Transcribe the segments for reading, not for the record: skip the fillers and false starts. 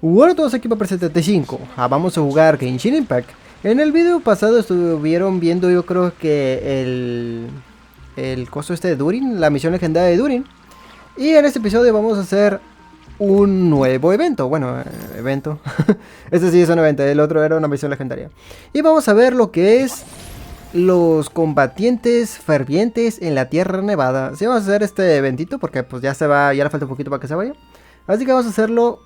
Hola todos, Equipo.75. Vamos a jugar Genshin Impact. En el video pasado estuvieron viendo, yo creo que el coso este de Durin, la misión legendaria de Durin. Y en este episodio vamos a hacer un nuevo evento. Bueno, evento. Este sí es un evento, el otro era una misión legendaria. Y vamos a ver lo que es los combatientes fervientes en la Tierra Nevada. Sí, vamos a hacer este eventito porque pues ya se va, ya le falta un poquito para que se vaya. Así que vamos a hacerlo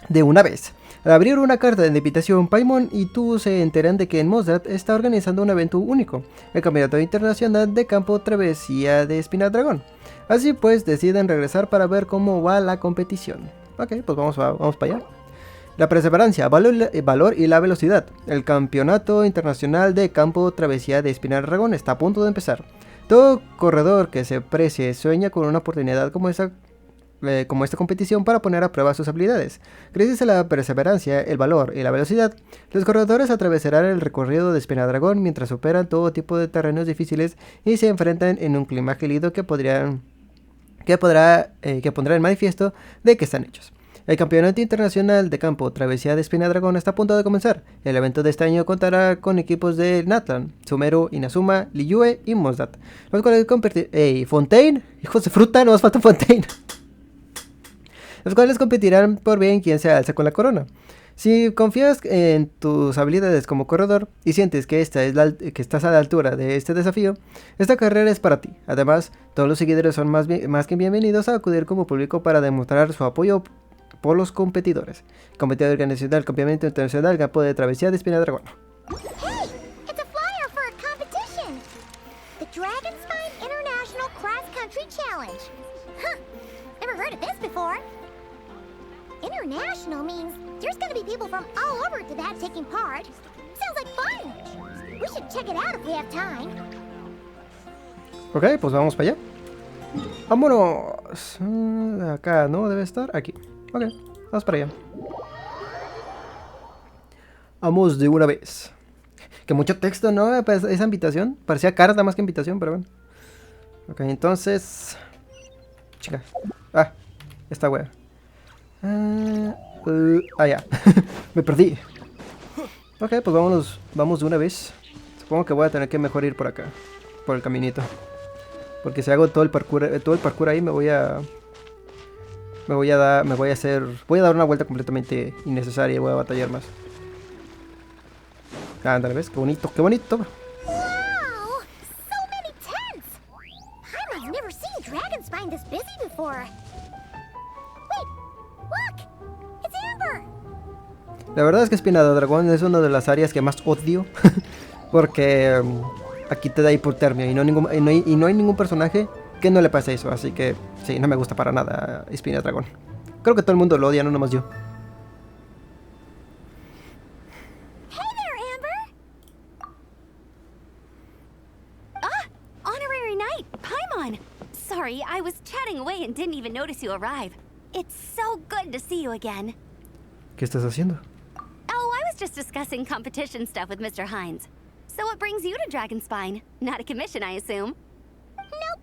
de una vez. Al abrir una carta de invitación, Paimon y tú se enteran de que en Mosdat está organizando un evento único, el Campeonato Internacional de Campo Travesía de Espina Dragon. Así pues, deciden regresar para ver cómo va la competición. Ok, pues vamos para allá. La perseverancia, valor y la velocidad. El Campeonato Internacional de Campo Travesía de Espina Dragon está a punto de empezar. Todo corredor que se precie sueña con una oportunidad como esta competición para poner a prueba sus habilidades. Gracias a la perseverancia, el valor y la velocidad, los corredores atravesarán el recorrido de Espina Dragon mientras superan todo tipo de terrenos difíciles y se enfrentan en un clima gélido que pondrá en manifiesto de que están hechos. El Campeonato Internacional de Campo Travesía de Espina Dragon está a punto de comenzar. El evento de este año contará con equipos de Natlan, Sumeru, Inazuma, Liyue y Mosdat, los cuales competirán... Fontaine, hijos de fruta, no nos falta Fontaine. Los cuales competirán por bien quien se alza con la corona. Si confías en tus habilidades como corredor y sientes que estás a la altura de este desafío, esta carrera es para ti. Además, todos los seguidores son más que bienvenidos a acudir como público para demostrar su apoyo por los competidores. Comité organizacional, Campeonato Internacional, Campo de Travesía de Espina Dragon. Hey, it's a flyer for a competition. The Dragon Spine International Cross Country Challenge. Huh, never heard of this before. International means there's gonna be people from all over to that taking part. Sounds like fun. We should check it out if we have time. Ok, pues vamos para allá. Vámonos. Acá, ¿no? Debe estar aquí. Ok, vamos para allá. Vamos de una vez. Que mucho texto, ¿no? Esa invitación. Parecía carta más que invitación, pero bueno. Ok, entonces... Chica. Esta wea. Ya. Me perdí. Ok, pues vamos de una vez. Supongo que voy a tener que mejor ir por acá. Por el caminito. Porque si hago todo el parkour ahí voy a dar una vuelta completamente innecesaria y voy a batallar más. Ándale, ¿ves? Qué bonito, qué bonito. Wow, so many tents. I've never seen Dragon Spine this busy before. Wait, look, it's Amber. La verdad es que Espina Dragon es una de las áreas que más odio. Porque aquí te da hipotermia y no hay ningún personaje que no le pase eso. Así que sí, no me gusta para nada Espina Dragon. Creo que todo el mundo lo odia, no nomás yo. Hey there, Amber. Honorary Knight, Paimon. Sorry, I was chatting away and didn't even notice you arrive. It's so good to see you again. ¿Qué estás haciendo? Oh, I was just discussing competition stuff with Mr. Hines. So what brings you to Dragonspine? Not a commission, I assume? Nope.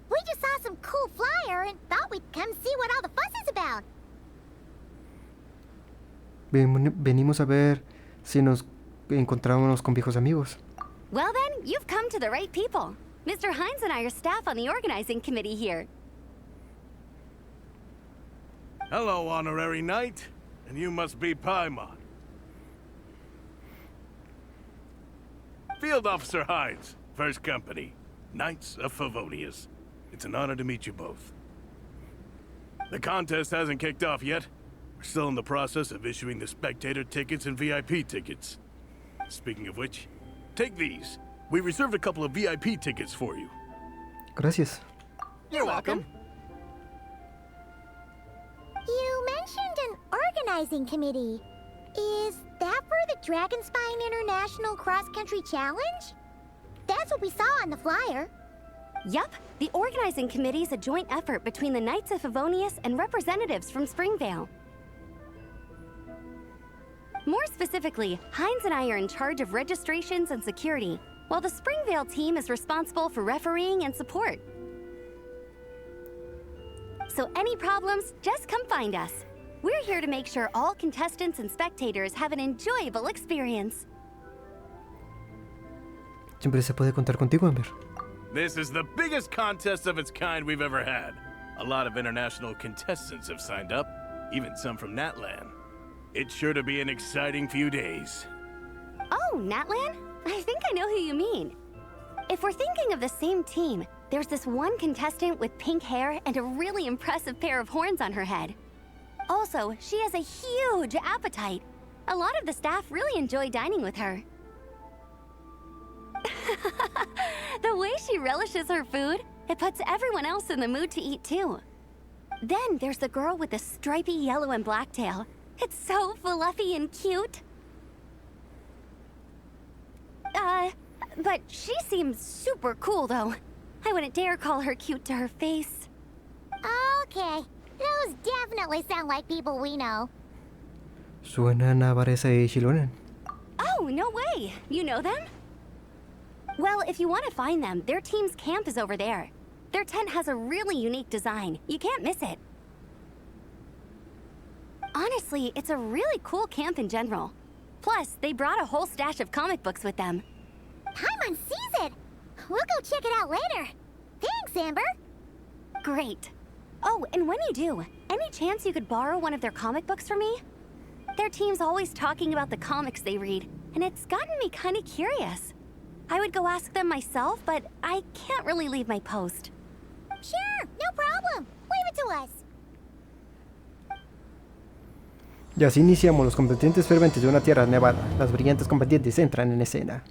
We just saw some cool flyer and thought we'd come see what all the fuss is about. Venimos a ver si nos encontramos con viejos amigos. Well then, you've come to the right people. Mr. Hines and I are staff on the organizing committee here. Hello, Honorary Knight. And you must be Paimon. Field Officer Hines, First Company, Knights of Favonius. It's an honor to meet you both. The contest hasn't kicked off yet. We're still in the process of issuing the spectator tickets and VIP tickets. Speaking of which, take these. We reserved a couple of VIP tickets for you. Gracias. You're welcome. You mentioned an organizing committee. Is that for the Dragon Spine International Cross Country Challenge? That's what we saw on the flyer. Yup, the organizing committee is a joint effort between the Knights of Favonius and representatives from Springvale. More specifically, Hines and I are in charge of registrations and security, while the Springvale team is responsible for refereeing and support. So any problems, just come find us. We're here to make sure all contestants and spectators have an enjoyable experience. Siempre se puede contar contigo, Ember. This is the biggest contest of its kind we've ever had. A lot of international contestants have signed up, even some from Natlan. It's sure to be an exciting few days. Oh, Natlan? I think I know who you mean. If we're thinking of the same team, there's this one contestant with pink hair and a really impressive pair of horns on her head. Also, she has a huge appetite. A lot of the staff really enjoy dining with her. The way she relishes her food, it puts everyone else in the mood to eat too. Then there's the girl with the stripy yellow and black tail. It's so fluffy and cute. But she seems super cool though. I wouldn't dare call her cute to her face. Okay, those definitely sound like people we know. Suenan a Varesa y Xilonen. Oh, no way! You know them? Well, if you want to find them, their team's camp is over there. Their tent has a really unique design. You can't miss it. Honestly, it's a really cool camp in general. Plus, they brought a whole stash of comic books with them. Paimon sees it! We'll go check it out later. Thanks, Amber. Great. Oh, and when you do, any chance you could borrow one of their comic books from me? Their team's always talking about the comics they read, and it's gotten me kind of curious. I would go ask them myself, but I can't really leave my post. Sure, no problem. Leave it to us. Y así iniciamos los competientes fervientes de una tierra nevada. Las brillantes combatientes entran en escena.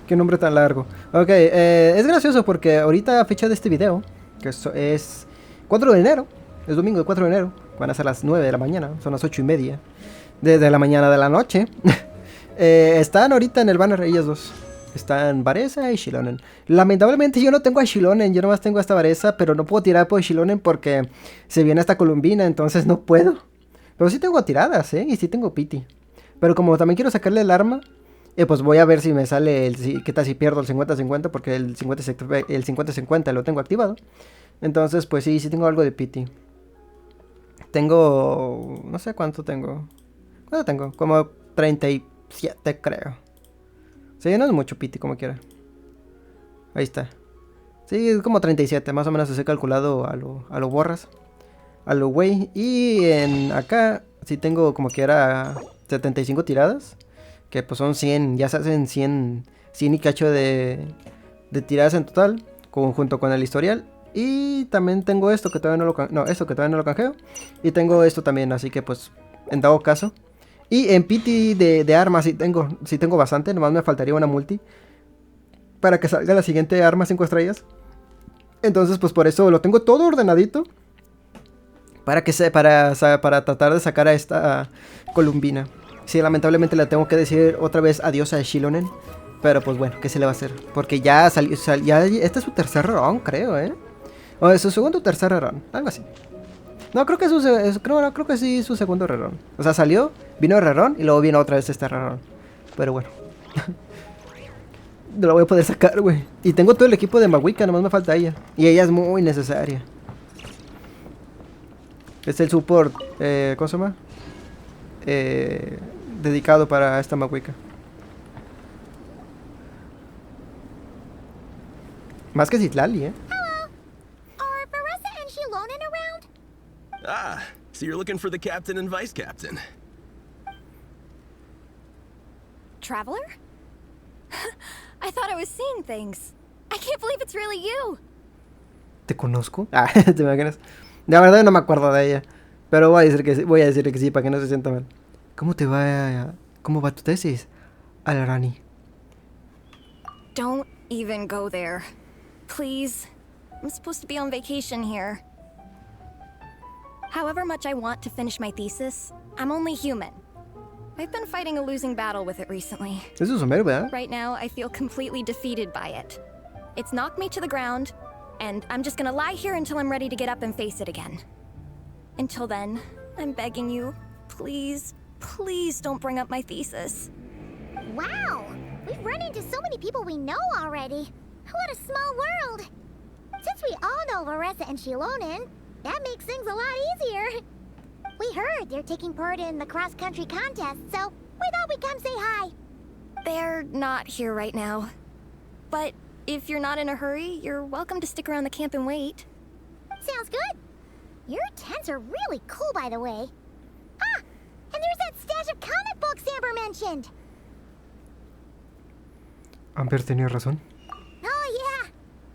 Qué nombre tan largo. Ok, es gracioso porque ahorita fecha de este video, que es 4 de enero, es domingo 4 de enero, van a ser las 9 de la mañana, son las 8:30 de la mañana de la noche. Están ahorita en el banner ellos dos. Están Varesa y Xilonen. Lamentablemente yo no tengo a Xilonen, yo nomás tengo a esta Varesa, pero no puedo tirar por Xilonen porque se viene esta columbina, entonces no puedo. Pero sí tengo tiradas, y sí tengo piti. Pero como también quiero sacarle el arma, pues voy a ver si me sale, qué tal si pierdo el 50-50, porque el 50-50 lo tengo activado. Entonces pues sí tengo algo de piti. Tengo, no sé cuánto tengo. ¿Cuánto tengo? Como 37 creo. Sí, no es mucho piti como quiera. Ahí está. Sí, es como 37, más o menos así calculado a lo borras. A lo güey. Y en acá sí tengo como que era 75 tiradas. Que pues son 100, ya se hacen 100 y cacho de tiradas en total. Junto con el historial. Y también tengo esto que todavía no lo canjeo. Y tengo esto también, así que pues en dado caso. Y en piti de armas sí tengo bastante, nomás me faltaría una multi para que salga la siguiente arma 5 estrellas. Entonces pues por eso lo tengo todo ordenadito para tratar de sacar a esta columbina. Sí, lamentablemente le tengo que decir otra vez adiós a Xilonen, pero pues bueno, ¿qué se le va a hacer? Porque ya salió, este es su tercer round, creo, o es su segundo o tercer round, algo así. No, creo que creo que sí es su segundo rerón. O sea, salió, vino el rerón y luego vino otra vez este rerón. Pero bueno. No lo voy a poder sacar, güey. Y tengo todo el equipo de Maguika, nomás me falta ella. Y ella es muy necesaria. Es el support, ¿cómo se llama? Dedicado para esta Maguika. Más que Citlali, Ah, so you're looking for the captain and vice captain. Traveler? I thought I was seeing things. I can't believe it's really you. ¿Te conozco? Ah, ¿te imaginas? La verdad no me acuerdo de ella. Pero voy a decir que sí para que no se sienta mal. ¿Cómo va tu tesis, Alarani? Don't even go there. Please. I'm supposed to be on vacation here. However much I want to finish my thesis, I'm only human. I've been fighting a losing battle with it recently. Eso es Homero, ¿verdad? Right now, I feel completely defeated by it. It's knocked me to the ground, and I'm just gonna lie here until I'm ready to get up and face it again. Until then, I'm begging you, please, please don't bring up my thesis. Wow! We've run into so many people we know already. What a small world! Since we all know Varesa and Xilonen, that makes things a lot easier. We heard they're taking part in the cross-country contest, so we thought we'd come say hi. They're not here right now. But if you're not in a hurry, you're welcome to stick around the camp and wait. Sounds good. Your tents are really cool, by the way. Ah, and there's that stash of comic books Amber mentioned. Amber tenía razón. Oh, yeah.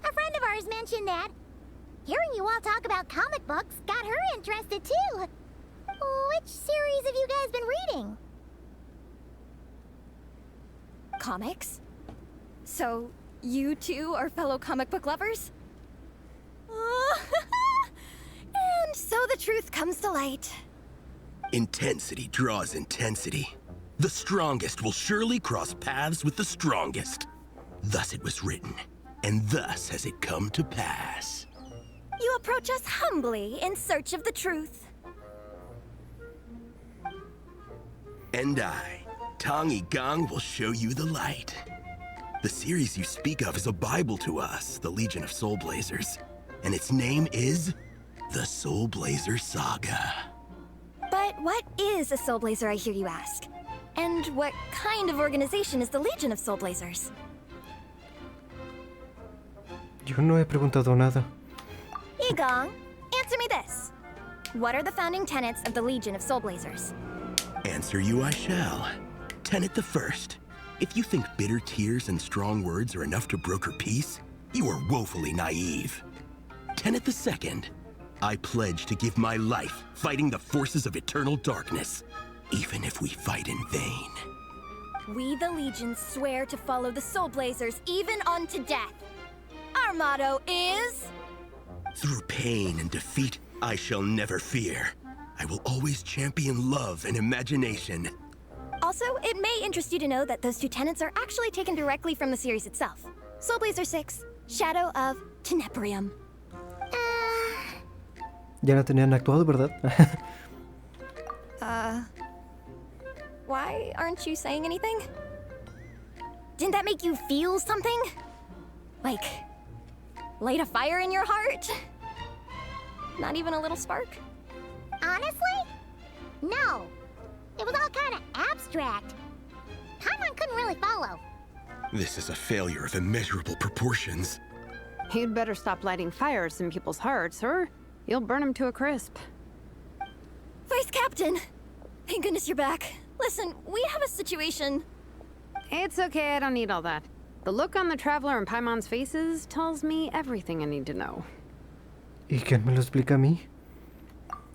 A friend of ours mentioned that. Hearing you all talk about comic books got her interested, too. Which series have you guys been reading? Comics? So, you two are fellow comic book lovers? And so the truth comes to light. Intensity draws intensity. The strongest will surely cross paths with the strongest. Thus it was written, and thus has it come to pass. You approach us humbly in search of the truth. And I, Tong Gong, will show you the light. The series you speak of is a Bible to us, the Legion of Soul Blazers, and its name is the Soul Blazer Saga. But what is a Soul Blazer, I hear you ask? And what kind of organization is the Legion of Soul Blazers? Yo no he preguntado nada. Gong, answer me this. What are the founding tenets of the Legion of Soul Blazers? Answer you I shall. Tenet the first. If you think bitter tears and strong words are enough to broker peace, you are woefully naive. Tenet the second. I pledge to give my life fighting the forces of eternal darkness, even if we fight in vain. We, the Legion, swear to follow the Soul Blazers even unto death. Our motto is... Through pain and defeat, I shall never fear. I will always champion love and imagination. Also, it may interest you to know that those two tenets are actually taken directly from the series itself. Soul Blazer 6, Shadow of Tenebrium. Ya no tenían actuado, ¿verdad? Why aren't you saying anything? Didn't that make you feel something? Like, light a fire in your heart? Not even a little spark? Honestly? No. It was all kind of abstract. Paimon couldn't really follow. This is a failure of immeasurable proportions. You'd better stop lighting fires in people's hearts, or you'll burn them to a crisp. Vice Captain! Thank goodness you're back. Listen, we have a situation. It's okay, I don't need all that. The look on the Traveler and Paimon's faces tells me everything I need to know. ¿Y quién me lo explica a mí?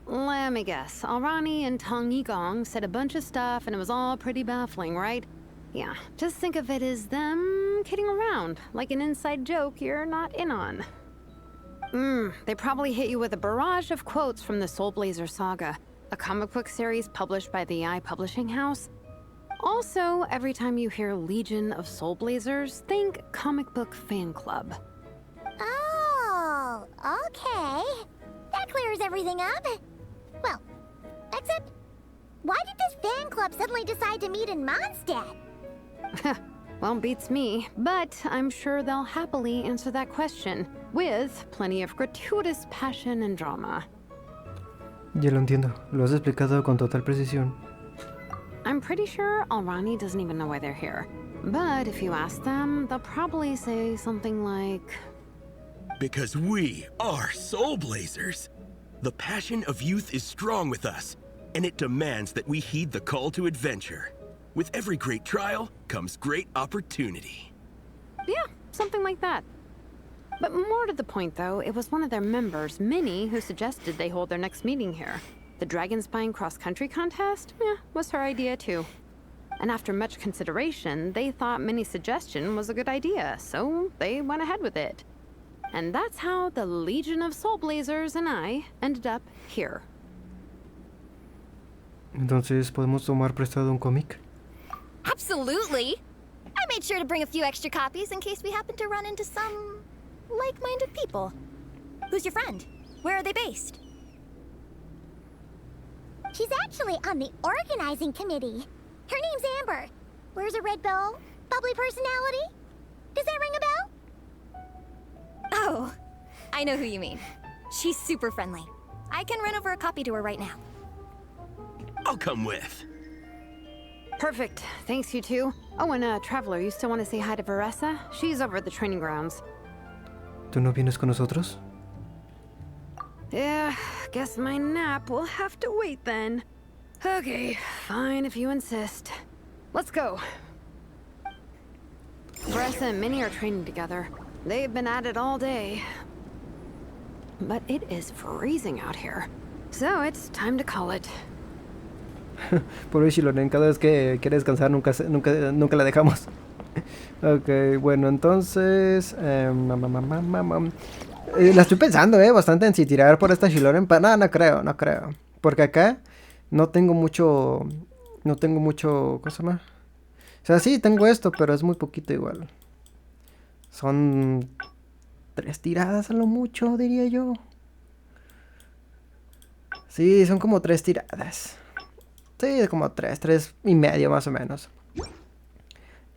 Let me guess. Alrani and Tong Gong said a bunch of stuff and it was all pretty baffling, right? Yeah, just think of it as them kidding around, like an inside joke you're not in on. They probably hit you with a barrage of quotes from the Soul Blazer Saga, a comic book series published by the Publishing House. Also, every time you hear Legion of Soul Blazers, think comic book fan club. Oh, okay. That clears everything up. Well, except, why did this fan club suddenly decide to meet in Mondstadt? Well, beats me, but I'm sure they'll happily answer that question, with plenty of gratuitous passion and drama. Ya lo entiendo. Lo has explicado con total precisión. I'm pretty sure Alrani doesn't even know why they're here. But if you ask them, they'll probably say something like... Because we are Soul Blazers. The passion of youth is strong with us, and it demands that we heed the call to adventure. With every great trial comes great opportunity. Yeah, something like that. But more to the point, though, it was one of their members, Minnie, who suggested they hold their next meeting here. The Dragon Spine cross-country contest? Was her idea, too. And after much consideration, they thought Minnie's suggestion was a good idea, so they went ahead with it. And that's how the Legion of Soul Blazers and I ended up here. Entonces, ¿podemos tomar prestado un cómic? Absolutely! I made sure to bring a few extra copies in case we happen to run into some like-minded people. Who's your friend? Where are they based? She's actually on the organizing committee. Her name's Amber. Wears a red bow, bubbly personality. Does that ring a bell? Oh, I know who you mean. She's super friendly. I can run over a copy to her right now. I'll come with. Perfect. Thanks, you two. Oh, and Traveler, you still want to say hi to Varesa? She's over at the training grounds. ¿Tú no vienes con nosotros? Yeah, guess my nap will have to wait then. Okay, fine if you insist. Let's go. Varesa and Minnie are training together. They've been at it all day. But it is freezing out here. So it's time to call it. Pobre Xilonen, cada vez que quiere descansar nunca la dejamos. Ok, bueno, entonces... la estoy pensando, bastante en si tirar por esta Xilonen. No creo. Porque acá no tengo mucho... ¿Cómo se llama? O sea, sí, tengo esto, pero es muy poquito igual. Son 3 tiradas a lo mucho, diría yo. Sí, son como 3 tiradas. Sí, como 3 y medio más o menos.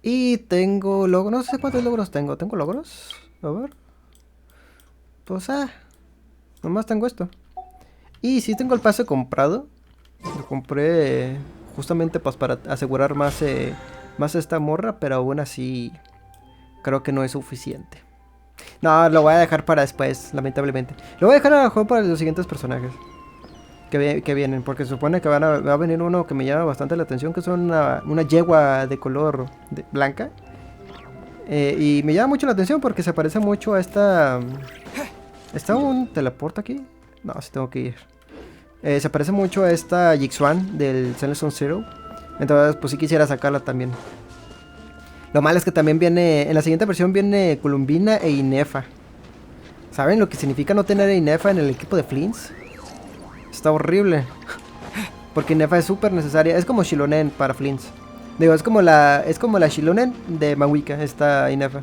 Y tengo logros, no sé cuántos logros tengo. ¿Tengo logros? A ver. Pues nomás tengo esto. Y sí tengo el pase comprado. Lo compré justamente pues para asegurar más esta morra, pero aún así creo que no es suficiente. No, lo voy a dejar para después, lamentablemente. Lo voy a dejar a juego para los siguientes personajes que vienen, porque se supone que va a venir uno que me llama bastante la atención, que son una yegua de color blanca. Y me llama mucho la atención porque se parece mucho a esta... ¿Está un teleporte aquí? No, sí tengo que ir. Se parece mucho a esta Jixuan del Celestone Zero. Entonces pues sí quisiera sacarla también. Lo malo es que también viene... En la siguiente versión viene Columbina e Inefa. ¿Saben lo que significa no tener a Inefa en el equipo de Flins? Está horrible. Porque Inefa es súper necesaria. Es como Xilonen para Flins. Digo, es como la Xilonen de Mawika, esta Inefa.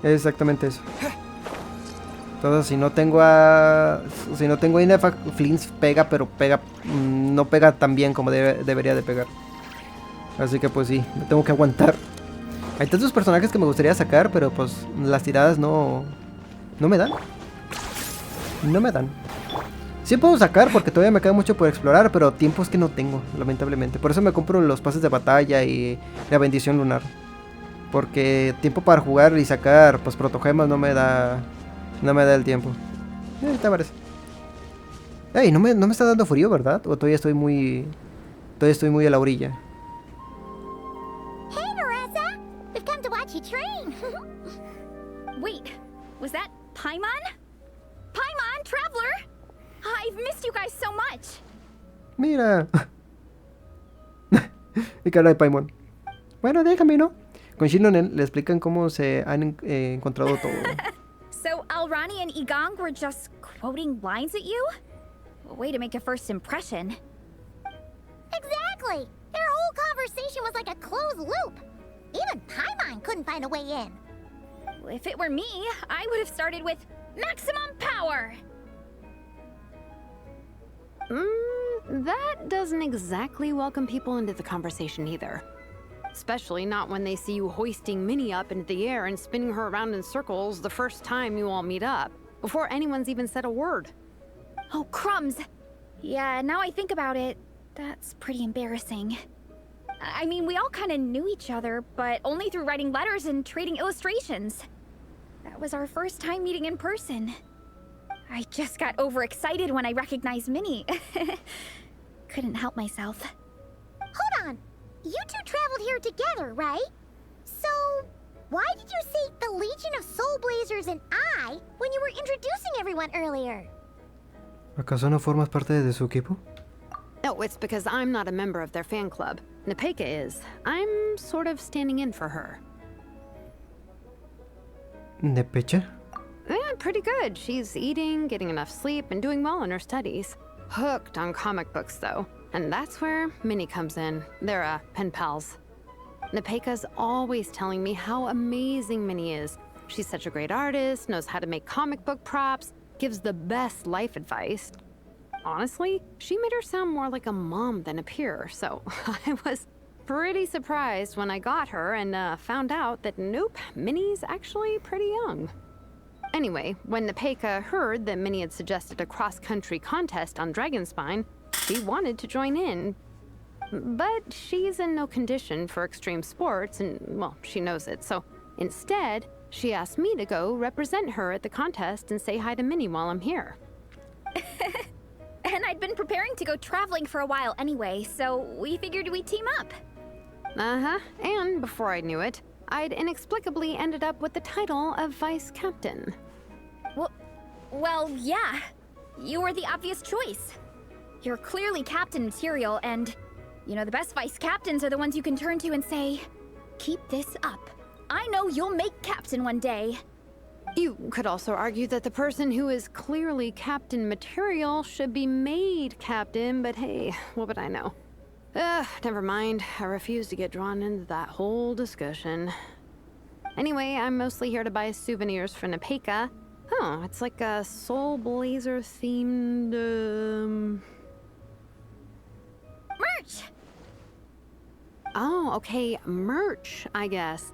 Es exactamente eso. Entonces si no tengo a Inefa, Flins pega, pero no pega tan bien como debería de pegar. Así que pues sí, me tengo que aguantar. Hay tantos personajes que me gustaría sacar, pero pues las tiradas no me dan. No me dan. Sí puedo sacar porque todavía me queda mucho por explorar, pero tiempo es que no tengo, lamentablemente. Por eso me compro los pases de batalla y la bendición lunar. Porque tiempo para jugar y sacar pues protogemas no me da el tiempo. Ahorita parece. Ey, no me está dando frío, ¿verdad? O todavía estoy muy a la orilla. Hey, Varesa! We've come to watch you train. Wait, was that Paimon? Paimon, Traveler! I've missed you guys so much. Mira. Y cara de Paimon. Bueno, déjame, ¿no? Con Xilonen le explican cómo se han encontrado todo. So Alrani and Igong were just quoting lines at you? Way to make a first impression. Exactly! Their whole conversation was like a closed loop. Even Paimon couldn't find a way in. If it were me, I would have started with maximum power. That doesn't exactly welcome people into the conversation either. Especially not when they see you hoisting Minnie up into the air and spinning her around in circles the first time you all meet up, before anyone's even said a word. Oh, crumbs. Yeah, now I think about it, that's pretty embarrassing. I mean, we all kind of knew each other, but only through writing letters and trading illustrations. That was our first time meeting in person. I just got overexcited when I recognized Minnie. Couldn't help myself. Hold on. You two traveled here together, right? So, why did you say the Legion of Soul Blazers and I when you were introducing everyone earlier? ¿Acaso no formas parte de su equipo? No, it's because I'm not a member of their fan club. Nepeka is. I'm sort of standing in for her. ¿Nepecha? Yeah, pretty good. She's eating, getting enough sleep, and doing well in her studies. Hooked on comic books, though. And that's where Minnie comes in. They're, pen pals. Nepeka's always telling me how amazing Minnie is. She's such a great artist, knows how to make comic book props, gives the best life advice. Honestly, she made her sound more like a mom than a peer, so I was pretty surprised when I got her and found out that nope, Minnie's actually pretty young. Anyway, when Nepeka heard that Minnie had suggested a cross-country contest on Dragonspine, she wanted to join in. But she's in no condition for extreme sports, and, well, she knows it, so instead, she asked me to go represent her at the contest and say hi to Minnie while I'm here. And I'd been preparing to go traveling for a while anyway, so we figured we'd team up. Uh-huh, and before I knew it, I'd inexplicably ended up with the title of vice captain. Well, yeah. You were the obvious choice. You're clearly captain material, and, you know, the best vice captains are the ones you can turn to and say, keep this up. I know you'll make captain one day. You could also argue that the person who is clearly captain material should be made captain, but hey, what would I know? Never mind. I refuse to get drawn into that whole discussion. Anyway, I'm mostly here to buy souvenirs for Nepeka. Oh, it's like a Soul Blazer themed, Merch! Oh, okay, merch, I guess.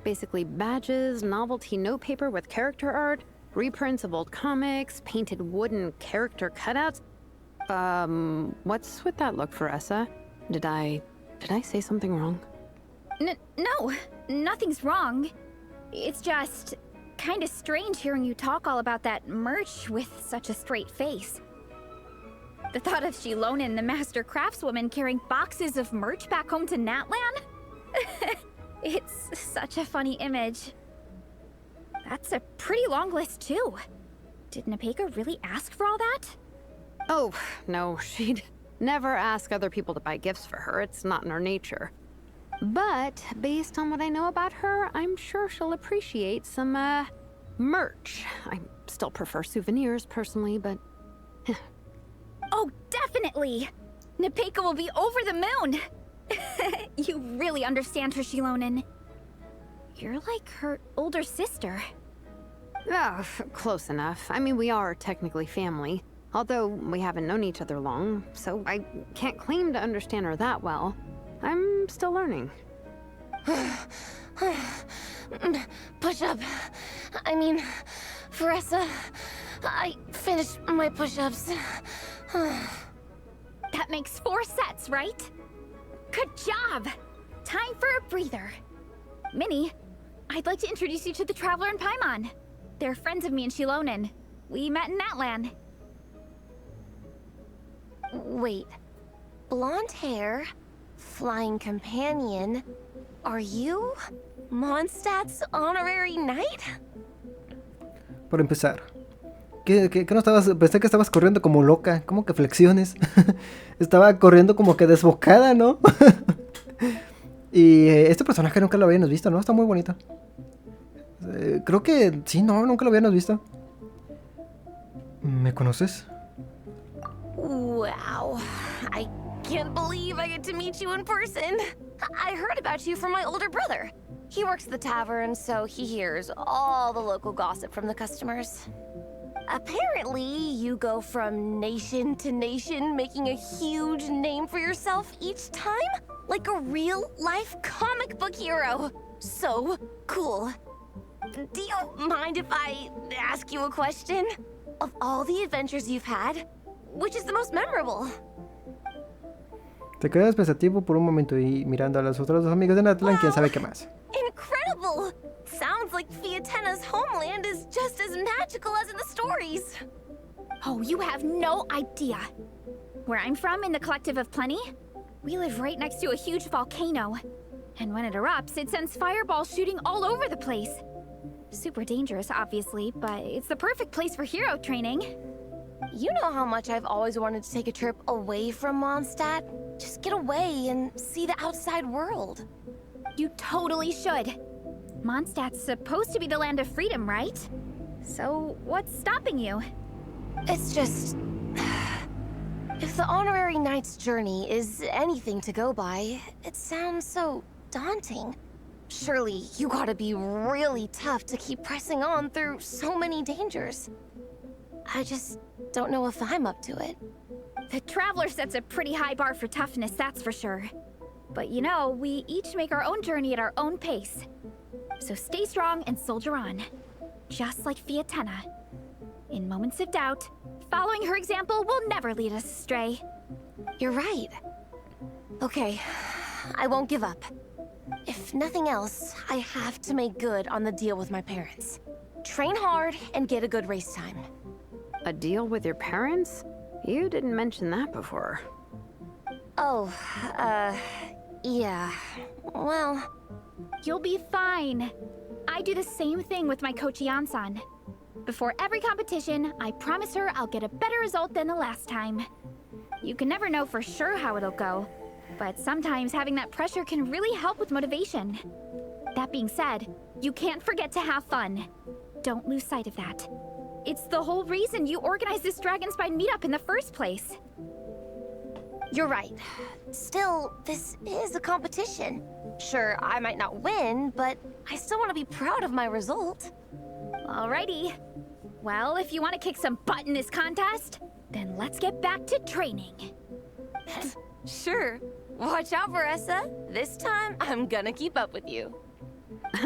Basically badges, novelty notepaper with character art, reprints of old comics, painted wooden character cutouts. What's with that look, Varesa? Did I say something wrong? No, nothing's wrong. It's just kinda strange hearing you talk all about that merch with such a straight face. The thought of Xilonen, the master craftswoman, carrying boxes of merch back home to Natlan? It's such a funny image. That's a pretty long list, too. Did Nepeka really ask for all that? Oh, no, she'd never ask other people to buy gifts for her. It's not in her nature. But based on what I know about her, I'm sure she'll appreciate some, merch. I still prefer souvenirs, personally, but... Oh, definitely! Nepeka will be over the moon! You really understand her, Xilonen. You're like her older sister. Oh, close enough. I mean, we are technically family. Although we haven't known each other long, so I can't claim to understand her that well. I'm still learning. Push-up. I mean, Varesa, I finished my push-ups. That makes 4 sets, right? Good job! Time for a breather. Minnie, I'd like to introduce you to the Traveler and Paimon. They're friends of me and Xilonen. We met in Natlan. Wait. Blonde hair, flying companion. Are you Mondstadt's honorary knight? Por empezar, ¿qué no estabas? Pensé que estabas corriendo como loca. ¿Cómo que flexiones? Estaba corriendo como que desbocada, ¿no? Y este personaje nunca lo habíamos visto, ¿no? Está muy bonito. Creo que sí, no, nunca lo habíamos visto. ¿Me conoces? Wow. I can't believe I get to meet you in person. I heard about you from my older brother. He works at the tavern, so he hears all the local gossip from the customers. Apparently, you go from nation to nation, making a huge name for yourself each time? Like a real-life comic book hero. So cool. Do you mind if I ask you a question? Of all the adventures you've had, which is the most memorable? Te quedas pensativo por un momento y mirando a los otros dos amigos de Natlan, quién sabe qué más. Incredible! Sounds like Fiatena's homeland is just as magical as in the stories. Oh, you have no idea. Where I'm from, in the Collective of Plenty, we live right next to a huge volcano. And when it erupts, it sends fireballs shooting all over the place. Super dangerous, obviously, but it's the perfect place for hero training. You know how much I've always wanted to take a trip away from Mondstadt? Just get away and see the outside world. You totally should. Mondstadt's supposed to be the land of freedom, right? So, what's stopping you? It's just... If the honorary knight's journey is anything to go by, it sounds so daunting. Surely you gotta be really tough to keep pressing on through so many dangers. I just don't know if I'm up to it. The Traveler sets a pretty high bar for toughness, that's for sure. But you know, we each make our own journey at our own pace. So stay strong and soldier on. just like Fiatenna. In moments of doubt, following her example will never lead us astray. You're right. Okay, I won't give up. If nothing else, I have to make good on the deal with my parents. Train hard and get a good race time. A deal with your parents? You didn't mention that before. Oh, yeah. Well... You'll be fine. I do the same thing with my coach Yan-san. Before every competition, I promise her I'll get a better result than the last time. You can never know for sure how it'll go, but sometimes having that pressure can really help with motivation. That being said, you can't forget to have fun. Don't lose sight of that. It's the whole reason you organized this Dragonspine meetup in the first place. You're right. Still, this is a competition. Sure, I might not win, but I still want to be proud of my result. Alrighty. Well, if you want to kick some butt in this contest, then let's get back to training. Sure. Watch out, Varesa. This time, I'm gonna keep up with you.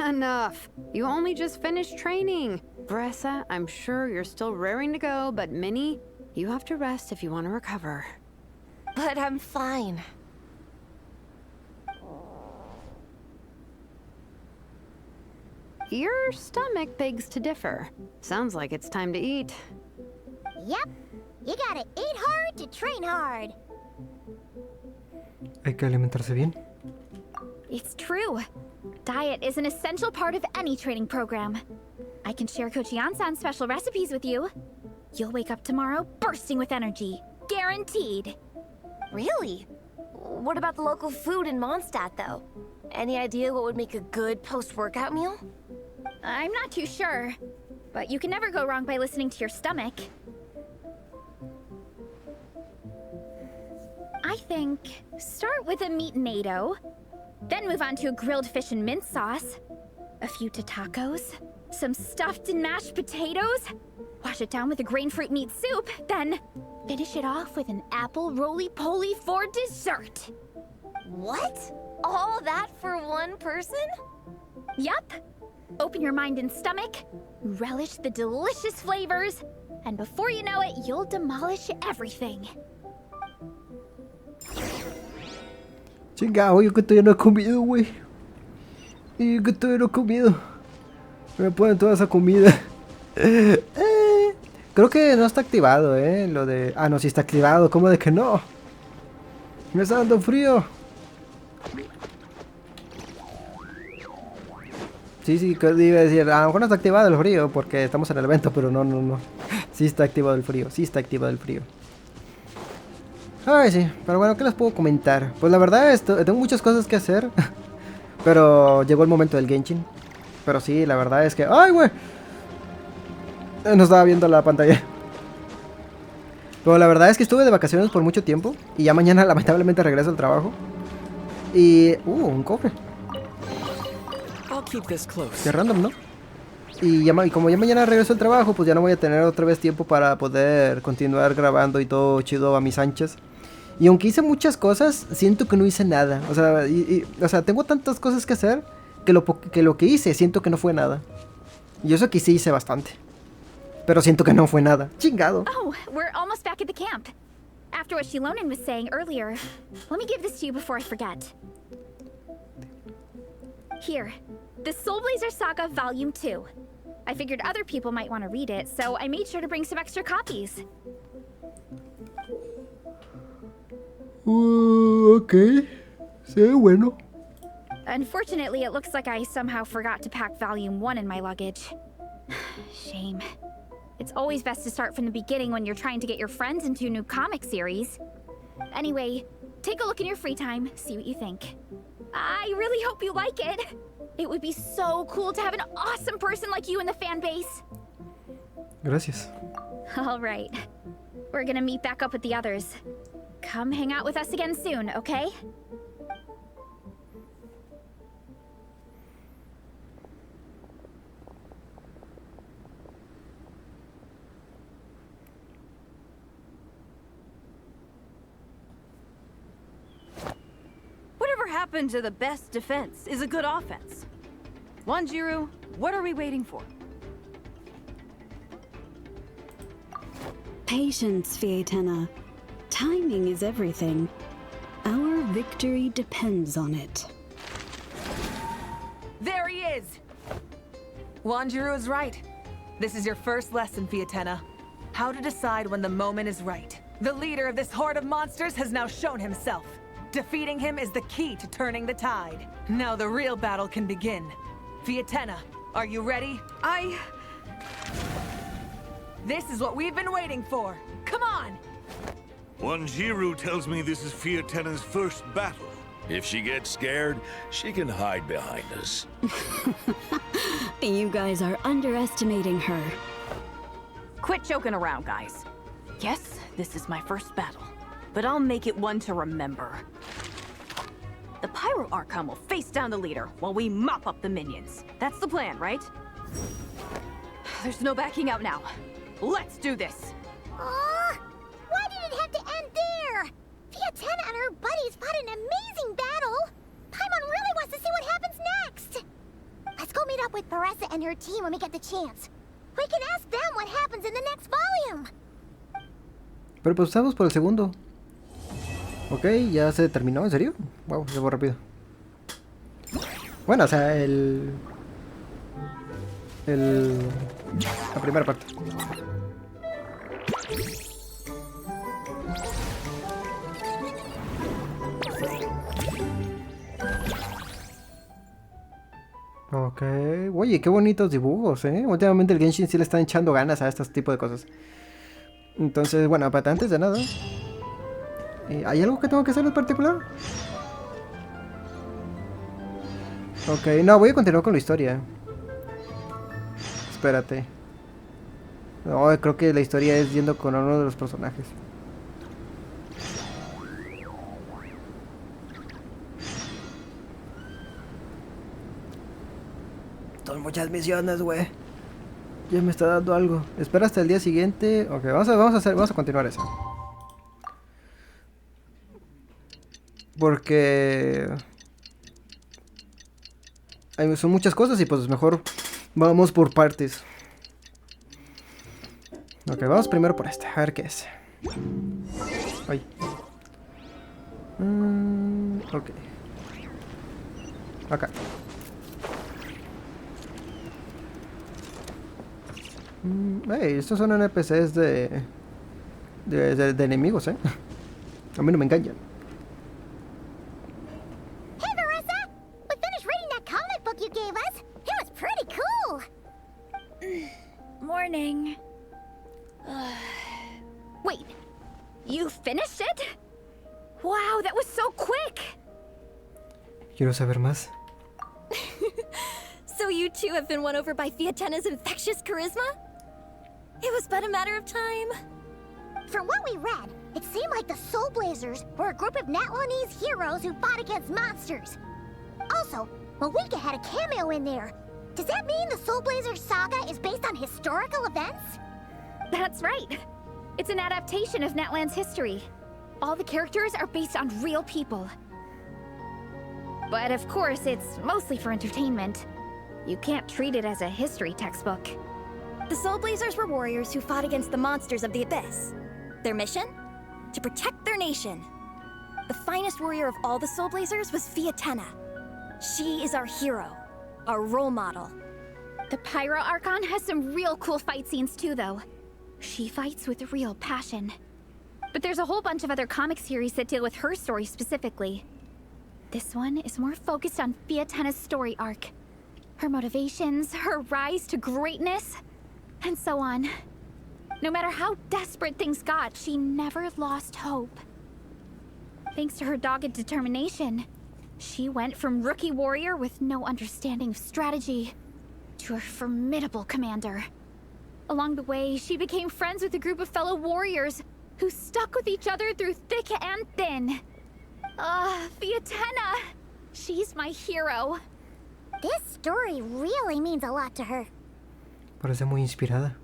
Enough. You only just finished training. Varesa, I'm sure you're still raring to go, but Minnie, you have to rest if you want to recover. But I'm fine. Your stomach begs to differ. Sounds like it's time to eat. Yep. You gotta eat hard to train hard. Hay que alimentarse bien. It's true. Diet is an essential part of any training program. I can share Coach Yan-san's special recipes with you. You'll wake up tomorrow bursting with energy. Guaranteed. Really? What about the local food in Mondstadt, though? Any idea what would make a good post-workout meal? I'm not too sure, but you can never go wrong by listening to your stomach. I think start with a meat natto, then move on to a grilled fish and mint sauce, a few tacos, some stuffed and mashed potatoes, wash it down with a grain fruit meat soup, then finish it off with an apple roly-poly for dessert. What? All that for one person? Yup. Open your mind and stomach, relish the delicious flavors, and before you know it, you'll demolish everything. Chingado, yo que todavía no he comido, güey. Y yo que todavía no he comido. Me ponen toda esa comida. Creo que no está activado, lo de... Ah, no, sí está activado. ¿Cómo de que no? Me está dando frío. Sí, iba a decir, a lo mejor no está activado el frío porque estamos en el evento, pero no. Sí está activado el frío, Ay, sí, pero bueno, ¿qué les puedo comentar? Pues la verdad, tengo muchas cosas que hacer. Pero llegó el momento del Genshin. Pero sí, la verdad es que... ¡Ay, güey! No estaba viendo la pantalla. Pero la verdad es que estuve de vacaciones por mucho tiempo. Y ya mañana lamentablemente regreso al trabajo. Y... un cofre. Qué random, ¿no? Y como ya mañana regreso al trabajo, pues ya no voy a tener otra vez tiempo para poder continuar grabando y todo chido a mis anchas. Y aunque hice muchas cosas, siento que no hice nada. O sea, tengo tantas cosas que hacer que lo que hice siento que no fue nada. Y eso que sí hice bastante. Pero siento que no fue nada. Chingado. Oh, we're almost back at the camp. After what Xilonen was saying earlier, let me give this to you before I forget. Here, the Soul Blazer Saga Volume 2. I figured other people might want to read it, so I made sure to bring some extra copies. Okay. Sí, bueno. Unfortunately, it looks like I somehow forgot to pack Volume 1 in my luggage. Shame. It's always best to start from the beginning when you're trying to get your friends into a new comic series. Anyway, take a look in your free time, see what you think. I really hope you like it. It would be so cool to have an awesome person like you in the fan base. Gracias. All right. We're gonna meet back up with the others. Come hang out with us again soon, okay? Whatever happened to the best defense is a good offense? Wanjiru, what are we waiting for? Patience, Fietena. Timing is everything. Our victory depends on it. There he is! Wanjiru is right. This is your first lesson, Fietena. How to decide when the moment is right. The leader of this horde of monsters has now shown himself. Defeating him is the key to turning the tide. Now the real battle can begin. Fietena, are you ready? This is what we've been waiting for. Come on! Wanjiru tells me this is Fietena's first battle. If she gets scared, she can hide behind us. You guys are underestimating her. Quit joking around, guys. Yes, this is my first battle, but I'll make it one to remember. The Pyro Archon will face down the leader while we mop up the minions. That's the plan, right? There's no backing out now. Let's do this! Why did it have to end there? Fietena and her buddies fought an amazing battle! Paimon really wants to see what happens next! Let's go meet up with Varesa and her team when we get the chance. We can ask them what happens in the next volume. Pero pues estamos por el segundo. Ok, ya se terminó, ¿en serio? Wow, se fue rápido. Bueno, o sea, la primera parte. Ok, oye, qué bonitos dibujos, ¿eh? Últimamente el Genshin sí le está echando ganas a este tipo de cosas. Entonces, bueno, aparte antes de nada, ¿hay algo que tengo que hacer en particular? Ok, no, voy a continuar con la historia. Espérate. No, creo que la historia es yendo con uno de los personajes. Son muchas misiones, güey. Ya me está dando algo. Espera hasta el día siguiente. Ok, vamos a continuar eso. Porque son muchas cosas y pues mejor vamos por partes. Ok, vamos primero por esta. A ver qué es. Ay. Ok. Acá. Hey, estos son NPCs de enemigos, ¿eh? A mí no me engañan. Hey, Varesa! We finished reading that comic book you gave us. It was pretty cool. Morning. Wait, you finished it? Wow, that was so quick! Quiero saber más. So you two have been won over by Fietena's infectious charisma? It was but a matter of time. From what we read, it seemed like the Soul Blazers were a group of Natlanese heroes who fought against monsters. Also, Malika had a cameo in there. Does that mean the Soul Blazers saga is based on historical events? That's right. It's an adaptation of Natlan's history. All the characters are based on real people. But of course, it's mostly for entertainment. You can't treat it as a history textbook. The Soul Blazers were warriors who fought against the monsters of the Abyss. Their mission? To protect their nation. The finest warrior of all the Soul Blazers was Fietena. She is our hero, our role model. The Pyro Archon has some real cool fight scenes too, though. She fights with real passion. But there's a whole bunch of other comic series that deal with her story specifically. This one is more focused on Fietena's story arc. Her motivations, her rise to greatness, and so on. No matter how desperate things got, she never lost hope. Thanks to her dogged determination, she went from rookie warrior with no understanding of strategy to a formidable commander. Along the way, she became friends with a group of fellow warriors who stuck with each other through thick and thin. Fietena! She's my hero. This story really means a lot to her. Parece muy inspirada.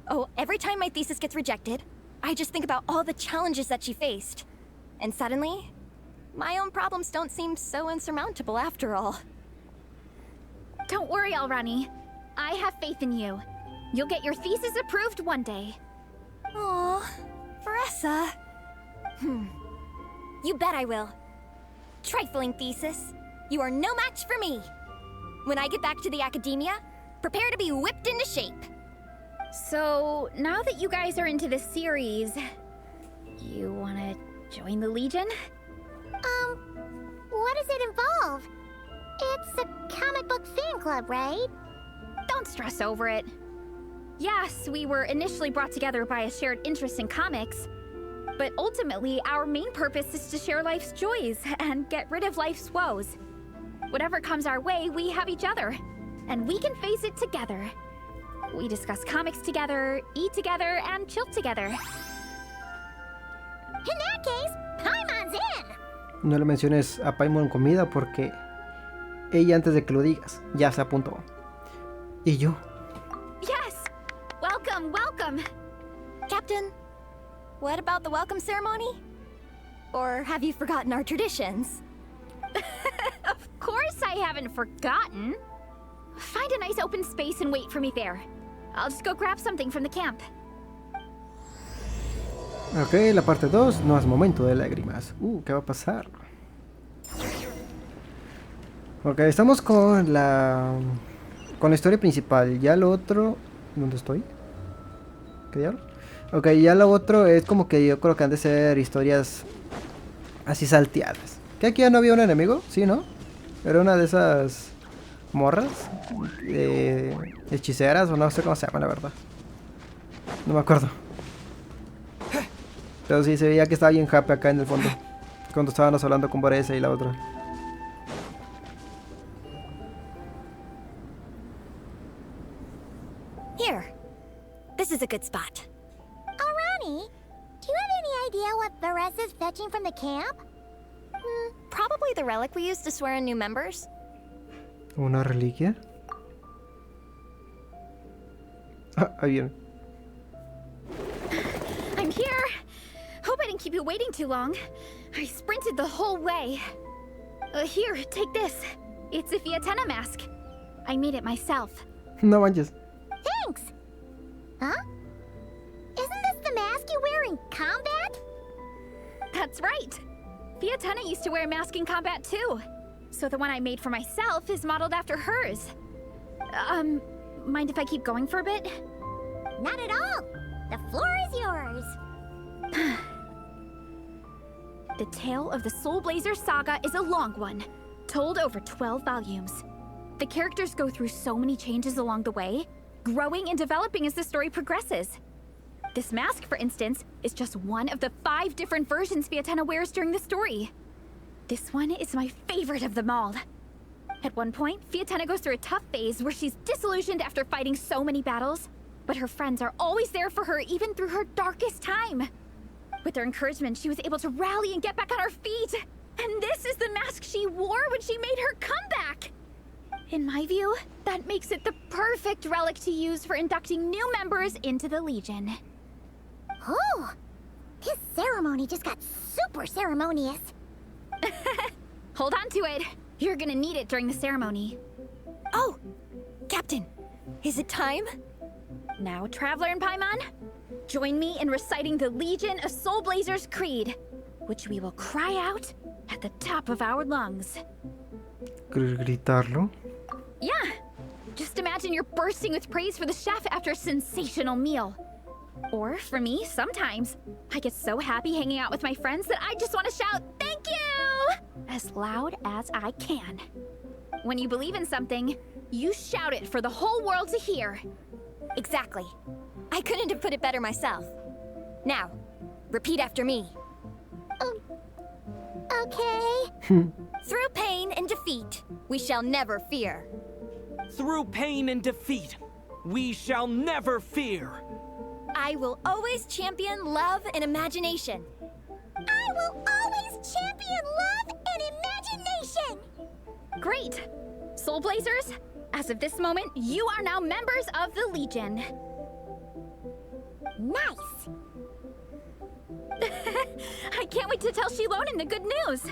Oh, every time my thesis gets rejected, I just think about all the challenges that she faced. And suddenly, my own problems don't seem so insurmountable after all. Don't worry, Alrani. I have faith in you. You'll get your thesis approved one day. Aw, Varesa. You bet I will. Trifling thesis. You are no match for me. When I get back to the academia, prepare to be whipped into shape. So, now that you guys are into this series, you wanna join the Legion? What does it involve? It's a comic book fan club, right? Don't stress over it. Yes, we were initially brought together by a shared interest in comics, but ultimately our main purpose is to share life's joys and get rid of life's woes. Whatever comes our way, we have each other, and we can face it together. We discuss comics together, eat together, and chill together. In that case, Paimon's in! No le menciones a Paimon comida porque ella antes de que lo digas ya se apuntó. ¿Y yo? Yes! Welcome, welcome! Captain, what about the welcome ceremony? Or have you forgotten our traditions? Of course I haven't forgotten. Find a nice open space and wait for me there. I'll just go grab something from the camp. Ok, la parte 2 no es momento de lágrimas. ¿Qué va a pasar? Ok, estamos con la historia principal. Ya lo otro... ¿Dónde estoy? ¿Qué diablos? Ok, ya lo otro es como que yo creo que han de ser historias así salteadas. ¿Que aquí ya no había un enemigo? Sí, ¿no? Era una de esas morras hechiceras o no sé cómo se llama, la verdad. No me acuerdo. Pero sí, se veía que estaba bien happy acá en el fondo cuando estábamos hablando con Varesa y la otra. Here. This is a good spot. Arani, do you have any idea what Varesa's fetching from the camp? Probably the relic we use to swear in new members. ¿Una reliquia? Ah, ahí viene. I'm here. Hope I didn't keep you waiting too long. I sprinted the whole way. Here, take this. It's a Fiatena mask. I made it myself. No manches. Thanks! Huh? Isn't this the mask you wear in combat? That's right. Fiatena used to wear a mask in combat too. So the one I made for myself is modeled after hers. Mind if I keep going for a bit? Not at all. The floor is yours. The tale of the Soul Blazer saga is a long one, told over 12 volumes. The characters go through so many changes along the way, growing and developing as the story progresses. This mask, for instance, is just one of the 5 different versions Fiatena wears during the story. This one is my favorite of them all. At one point, Fiatena goes through a tough phase where she's disillusioned after fighting so many battles, but her friends are always there for her even through her darkest time. With their encouragement, she was able to rally and get back on her feet. And this is the mask she wore when she made her comeback. In my view, that makes it the perfect relic to use for inducting new members into the Legion. Oh, this ceremony just got super ceremonious. Hold on to it. You're gonna need it during the ceremony. Oh, Captain, is it time? Now, Traveler and Paimon, join me in reciting the Legion of Soul Blazers Creed, which we will cry out at the top of our lungs. ¿Gritarlo? Yeah, just imagine you're bursting with praise for the chef after a sensational meal. Or, for me, sometimes, I get so happy hanging out with my friends that I just want to shout, "Thank you!" as loud as I can. When you believe in something, you shout it for the whole world to hear. Exactly. I couldn't have put it better myself. Now, repeat after me. Okay. Through pain and defeat, we shall never fear. Through pain and defeat, we shall never fear. I will always champion love and imagination. I will always champion love and imagination! Great! Soul Blazers, as of this moment, you are now members of the Legion. Nice! I can't wait to tell Xilonen the good news.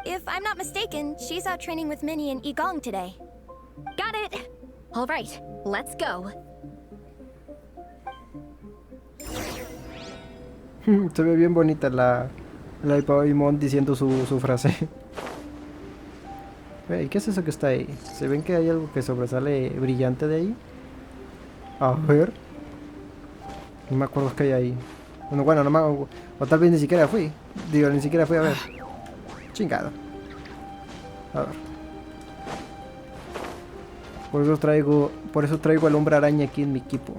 If I'm not mistaken, she's out training with Minnie and Igong today. Got it. All right, let's go. Se ve bien bonita la de Paimon diciendo su frase. Hey, ¿qué es eso que está ahí? ¿Se ven que hay algo que sobresale brillante de ahí? A ver. No me acuerdo qué hay ahí. Bueno, no me acuerdo. O tal vez ni siquiera fui. Digo, ni siquiera fui a ver. Chingado. A ver. Por eso traigo al hombre araña aquí en mi equipo.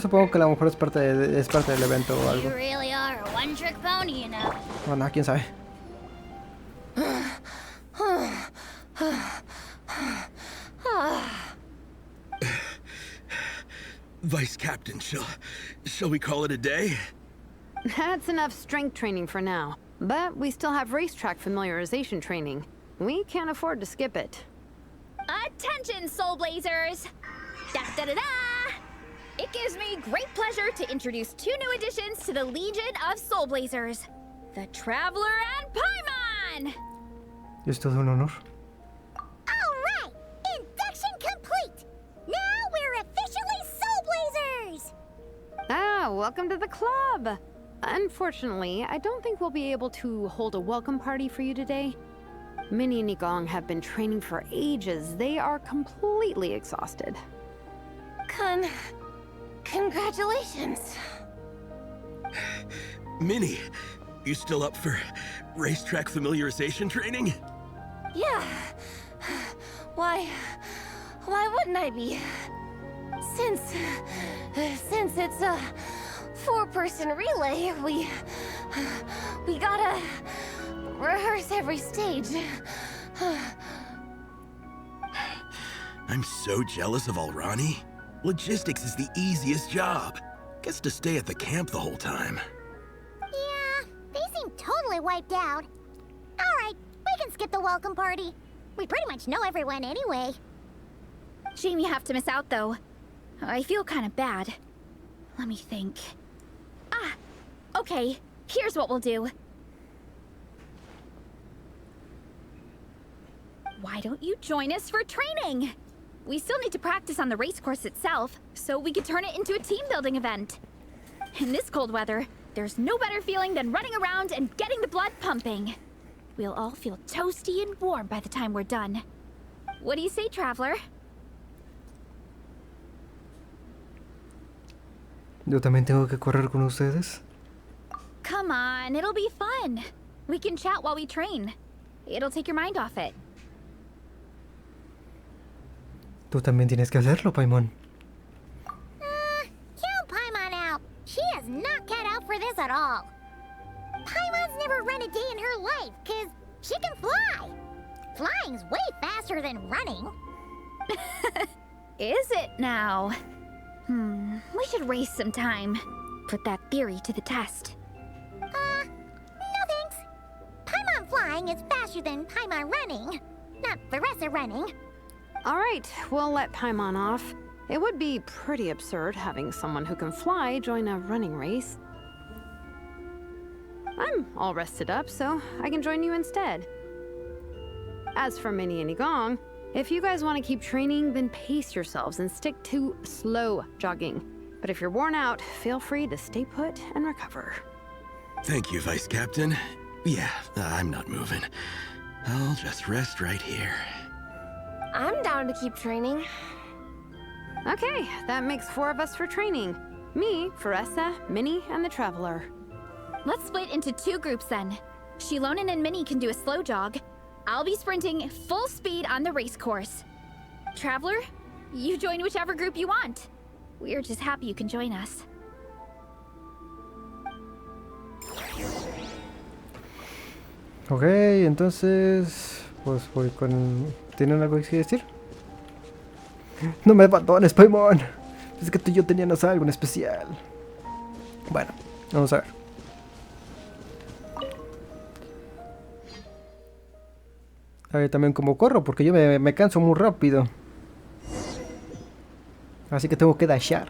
Supongo que a lo mejor es parte del evento o algo. Bueno, quién sabe. Vice Captain, shall we call it a day? That's enough strength training for now. But we still have racetrack familiarization training. We can't afford to skip it. Attention, Soul Blazers! Da-da-da-da! It gives me great pleasure to introduce 2 new additions to the Legion of Soul Blazers. The Traveler and Paimon! Es todo un honor. Alright! Induction complete! Now we're officially Soul Blazers! Ah, welcome to the club! Unfortunately, I don't think we'll be able to hold a welcome party for you today. Minnie and Igong have been training for ages. They are completely exhausted. Congratulations. Minnie, you still up for racetrack familiarization training? Yeah. Why wouldn't I be? Since it's a 4-person relay, we gotta rehearse every stage. I'm so jealous of Alrani. Logistics is the easiest job. Gets to stay at the camp the whole time. Yeah, they seem totally wiped out. Alright, we can skip the welcome party. We pretty much know everyone anyway. Shame you have to miss out, though. I feel kind of bad. Let me think. Okay, here's what we'll do. Why don't you join us for training? We still need to practice on the race course itself, so we could turn it into a team-building event. In this cold weather, there's no better feeling than running around and getting the blood pumping. We'll all feel toasty and warm by the time we're done. What do you say, Traveler? Yo también tengo que correr con ustedes. Come on, it'll be fun. We can chat while we train. It'll take your mind off it. Tú también tienes que hacerlo, Paimon. Count Paimon out. She is not cut out for this at all. Paimon's never run a day in her life, 'cause she can fly. Flying's way faster than running. Is it now? We should race sometime. Put that theory to the test. No thanks. Paimon flying is faster than Paimon running. Not Varesa running. All right, we'll let Paimon off. It would be pretty absurd having someone who can fly join a running race. I'm all rested up, so I can join you instead. As for Minnie and Igong, if you guys want to keep training, then pace yourselves and stick to slow jogging. But if you're worn out, feel free to stay put and recover. Thank you, Vice Captain. Yeah, I'm not moving. I'll just rest right here. I'm down to keep training. Okay, that makes 4 of us for training. Me, Varesa, Minnie, and the Traveler. Let's split into 2 groups then. Xilonen and Minnie can do a slow jog. I'll be sprinting full speed on the race course. Traveler, you join whichever group you want. We're just happy you can join us. Ok, entonces... Pues voy con... ¿Tienen algo que decir? No me abandones, Paimon. Es que tú y yo teníamos algo en especial. Bueno, vamos a ver. A ver también cómo corro, porque yo me canso muy rápido. Así que tengo que dashar.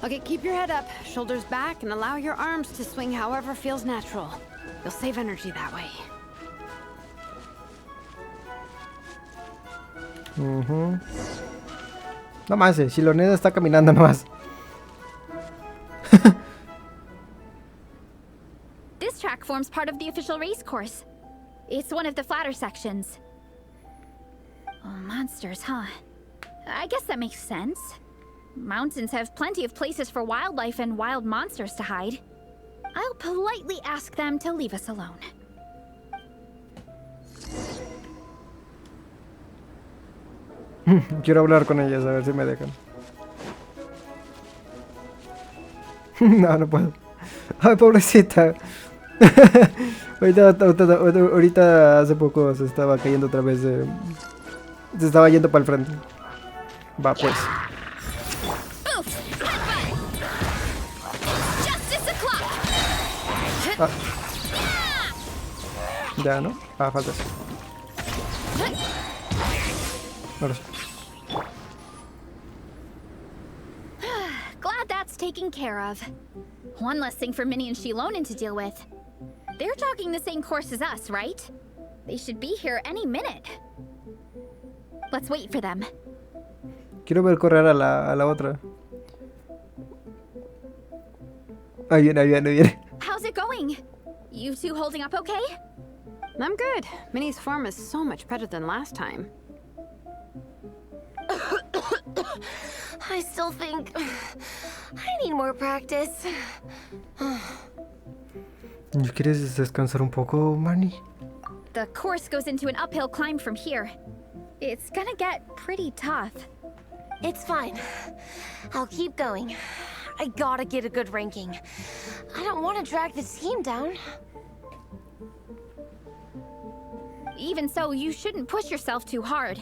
Okay, keep your head up, shoulders back, and allow your arms to swing however feels natural. You'll save energy that way. No más, Xilonen está caminando nomás. This track forms part of the official race course. It's one of the flatter sections. Oh, monsters, huh? I guess that makes sense. Mountains have plenty of places for wildlife and wild monsters to hide. I'll politely ask them to leave us alone. Quiero hablar con ellas, a ver si me dejan. No, no puedo. Ay, pobrecita. ahorita hace poco se estaba cayendo otra vez. Se estaba yendo para el frente. Va, pues. Ah. Ya, ¿no? Ah, falta eso. Ahora sí. Glad that's taken care of. One less thing for Minnie and Xilonen to deal with. They're jogging the same course as us, right? They should be here any minute. Let's wait for them. Quiero ver correr a la otra. Ahí viene. How's it going? You two holding up okay? I'm good. Minnie's form is so much better than last time. I still think I need more practice. ¿Quieres descansar un poco, Marnie? The course goes into an uphill climb from here. It's gonna get pretty tough. It's fine. I'll keep going. I gotta get a good ranking. I don't want to drag the team down. Even so, you shouldn't push yourself too hard.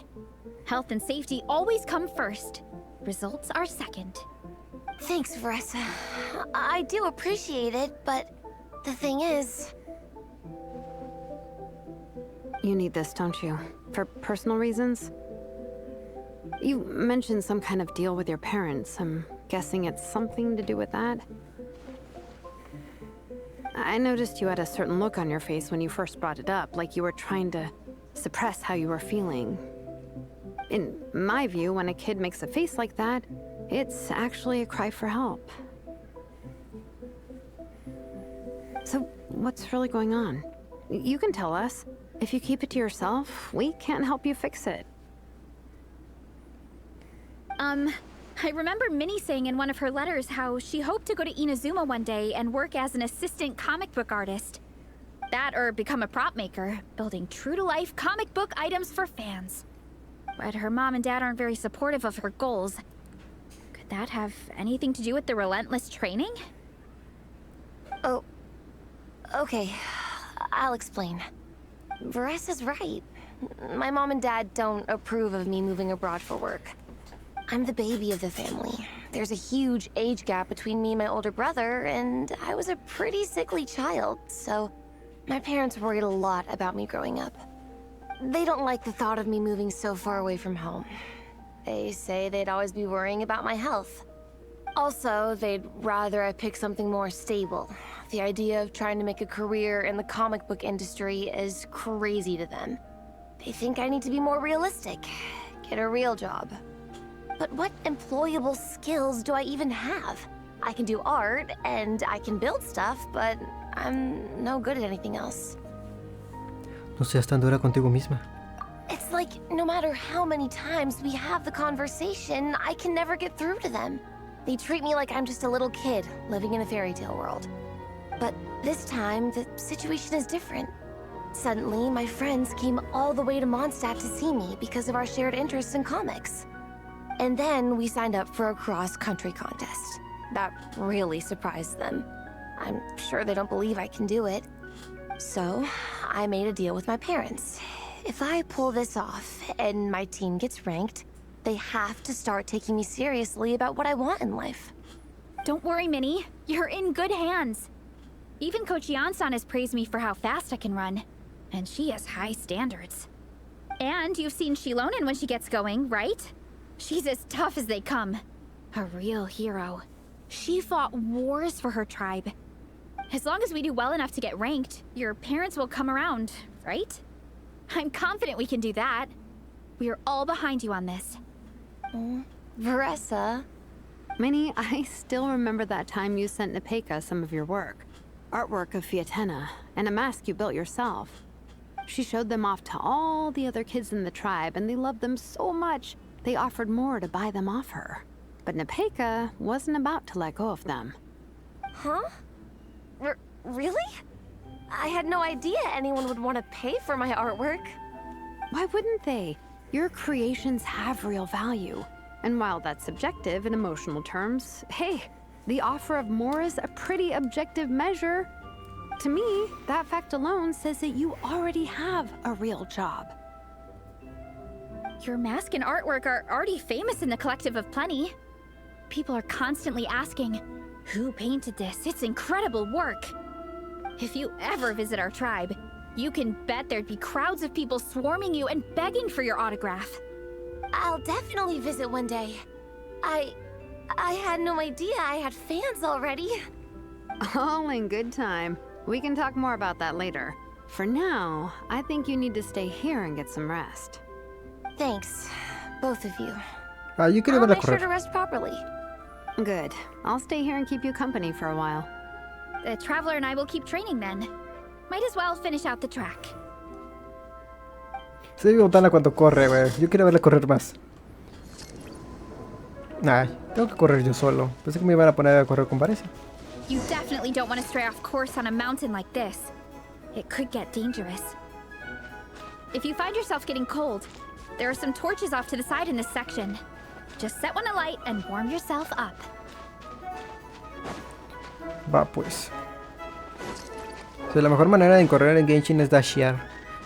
Health and safety always come first. Results are second. Thanks, Varesa. I do appreciate it, but the thing is... You need this, don't you? For personal reasons? You mentioned some kind of deal with your parents. I'm guessing it's something to do with that? I noticed you had a certain look on your face when you first brought it up, like you were trying to suppress how you were feeling. In my view, when a kid makes a face like that, it's actually a cry for help. So, what's really going on? You can tell us. If you keep it to yourself, we can't help you fix it. I remember Minnie saying in one of her letters how she hoped to go to Inazuma one day and work as an assistant comic book artist. That or become a prop maker, building true-to-life comic book items for fans. But her mom and dad aren't very supportive of her goals. Could that have anything to do with the relentless training? Oh, okay. I'll explain. Varesa's right. My mom and dad don't approve of me moving abroad for work. I'm the baby of the family. There's a huge age gap between me and my older brother, and I was a pretty sickly child, so my parents worried a lot about me growing up. They don't like the thought of me moving so far away from home. They say they'd always be worrying about my health. Also, they'd rather I pick something more stable. The idea of trying to make a career in the comic book industry is crazy to them. They think I need to be more realistic, get a real job. But what employable skills do I even have? I can do art, and I can build stuff, but I'm no good at anything else. No seas tan dura contigo misma. It's like, no matter how many times we have the conversation, I can never get through to them. They treat me like I'm just a little kid living in a fairy tale world. But this time, the situation is different. Suddenly, my friends came all the way to Mondstadt to see me because of our shared interests in comics. And then we signed up for a cross-country contest. That really surprised them. I'm sure they don't believe I can do it. So, I made a deal with my parents. If I pull this off and my team gets ranked, they have to start taking me seriously about what I want in life. Don't worry, Minnie. You're in good hands. Even Coach Yan-san has praised me for how fast I can run. And she has high standards. And you've seen Xilonen when she gets going, right? She's as tough as they come. A real hero. She fought wars for her tribe. As long as we do well enough to get ranked, your parents will come around, right? I'm confident we can do that. We are all behind you on this. Varesa. Minnie, I still remember that time you sent Nepeka some of your work. Artwork of Fiatena, and a mask you built yourself. She showed them off to all the other kids in the tribe, and they loved them so much, they offered more to buy them off her. But Nepeka wasn't about to let go of them. Huh? Really? I had no idea anyone would want to pay for my artwork. Why wouldn't they? Your creations have real value. And while that's subjective in emotional terms, hey, the offer of more is a pretty objective measure. To me, that fact alone says that you already have a real job. Your mask and artwork are already famous in the Collective of Plenty. People are constantly asking, who painted this? It's incredible work. If you ever visit our tribe, you can bet there'd be crowds of people swarming you and begging for your autograph. I'll definitely visit one day. I had no idea I had fans already. All in good time. We can talk more about that later. For now, I think you need to stay here and get some rest. Thanks, both of you. You can I'll make sure to rest properly. Good. I'll stay here and keep you company for a while. The Traveler and I will keep training then. Might as well finish out the track. Se debe botarla cuando corre, güey. Yo quiero verla correr más. Ay, tengo que correr yo solo. Pensé que me iban a poner a correr con Varesa. You definitely don't want to stray off course on a mountain like this. It could get dangerous. If you find yourself getting cold, there are some torches off to the side in this section. Just set one alight and warm yourself up. Va pues. O sea, la mejor manera de correr en Genshin es dashear,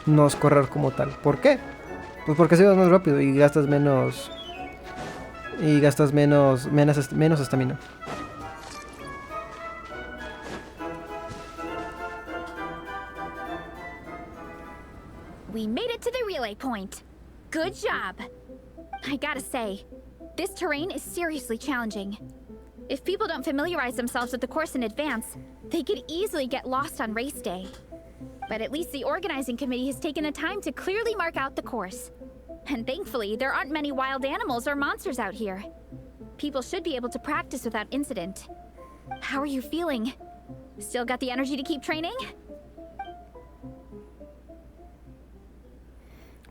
no es correr como tal. ¿Por qué? Pues porque se va más rápido y gastas menos. Y gastas menos estamina. We made it to the relay point. Good job. I gotta say, this terrain is seriously challenging. If people don't familiarize themselves with the course in advance, they could easily get lost on race day. But at least the organizing committee has taken the time to clearly mark out the course. And thankfully, there aren't many wild animals or monsters out here. People should be able to practice without incident. How are you feeling? Still got the energy to keep training?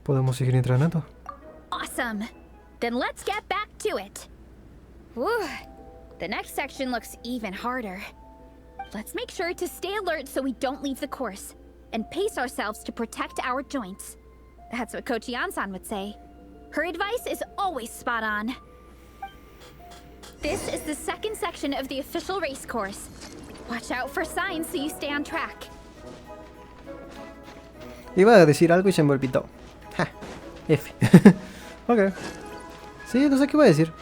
Podemos seguir entrenando. Awesome! Then let's get back to it. Whew. The next section looks even harder. Let's make sure to stay alert so we don't leave the course, and pace ourselves to protect our joints. That's what Coach Yan-san would say. Her advice is always spot on. This is the second section of the official race course. Watch out for signs so you stay on track. Iba a decir algo y se me olvidó. Ja, F. Ok. Sí, no sé qué iba a decir.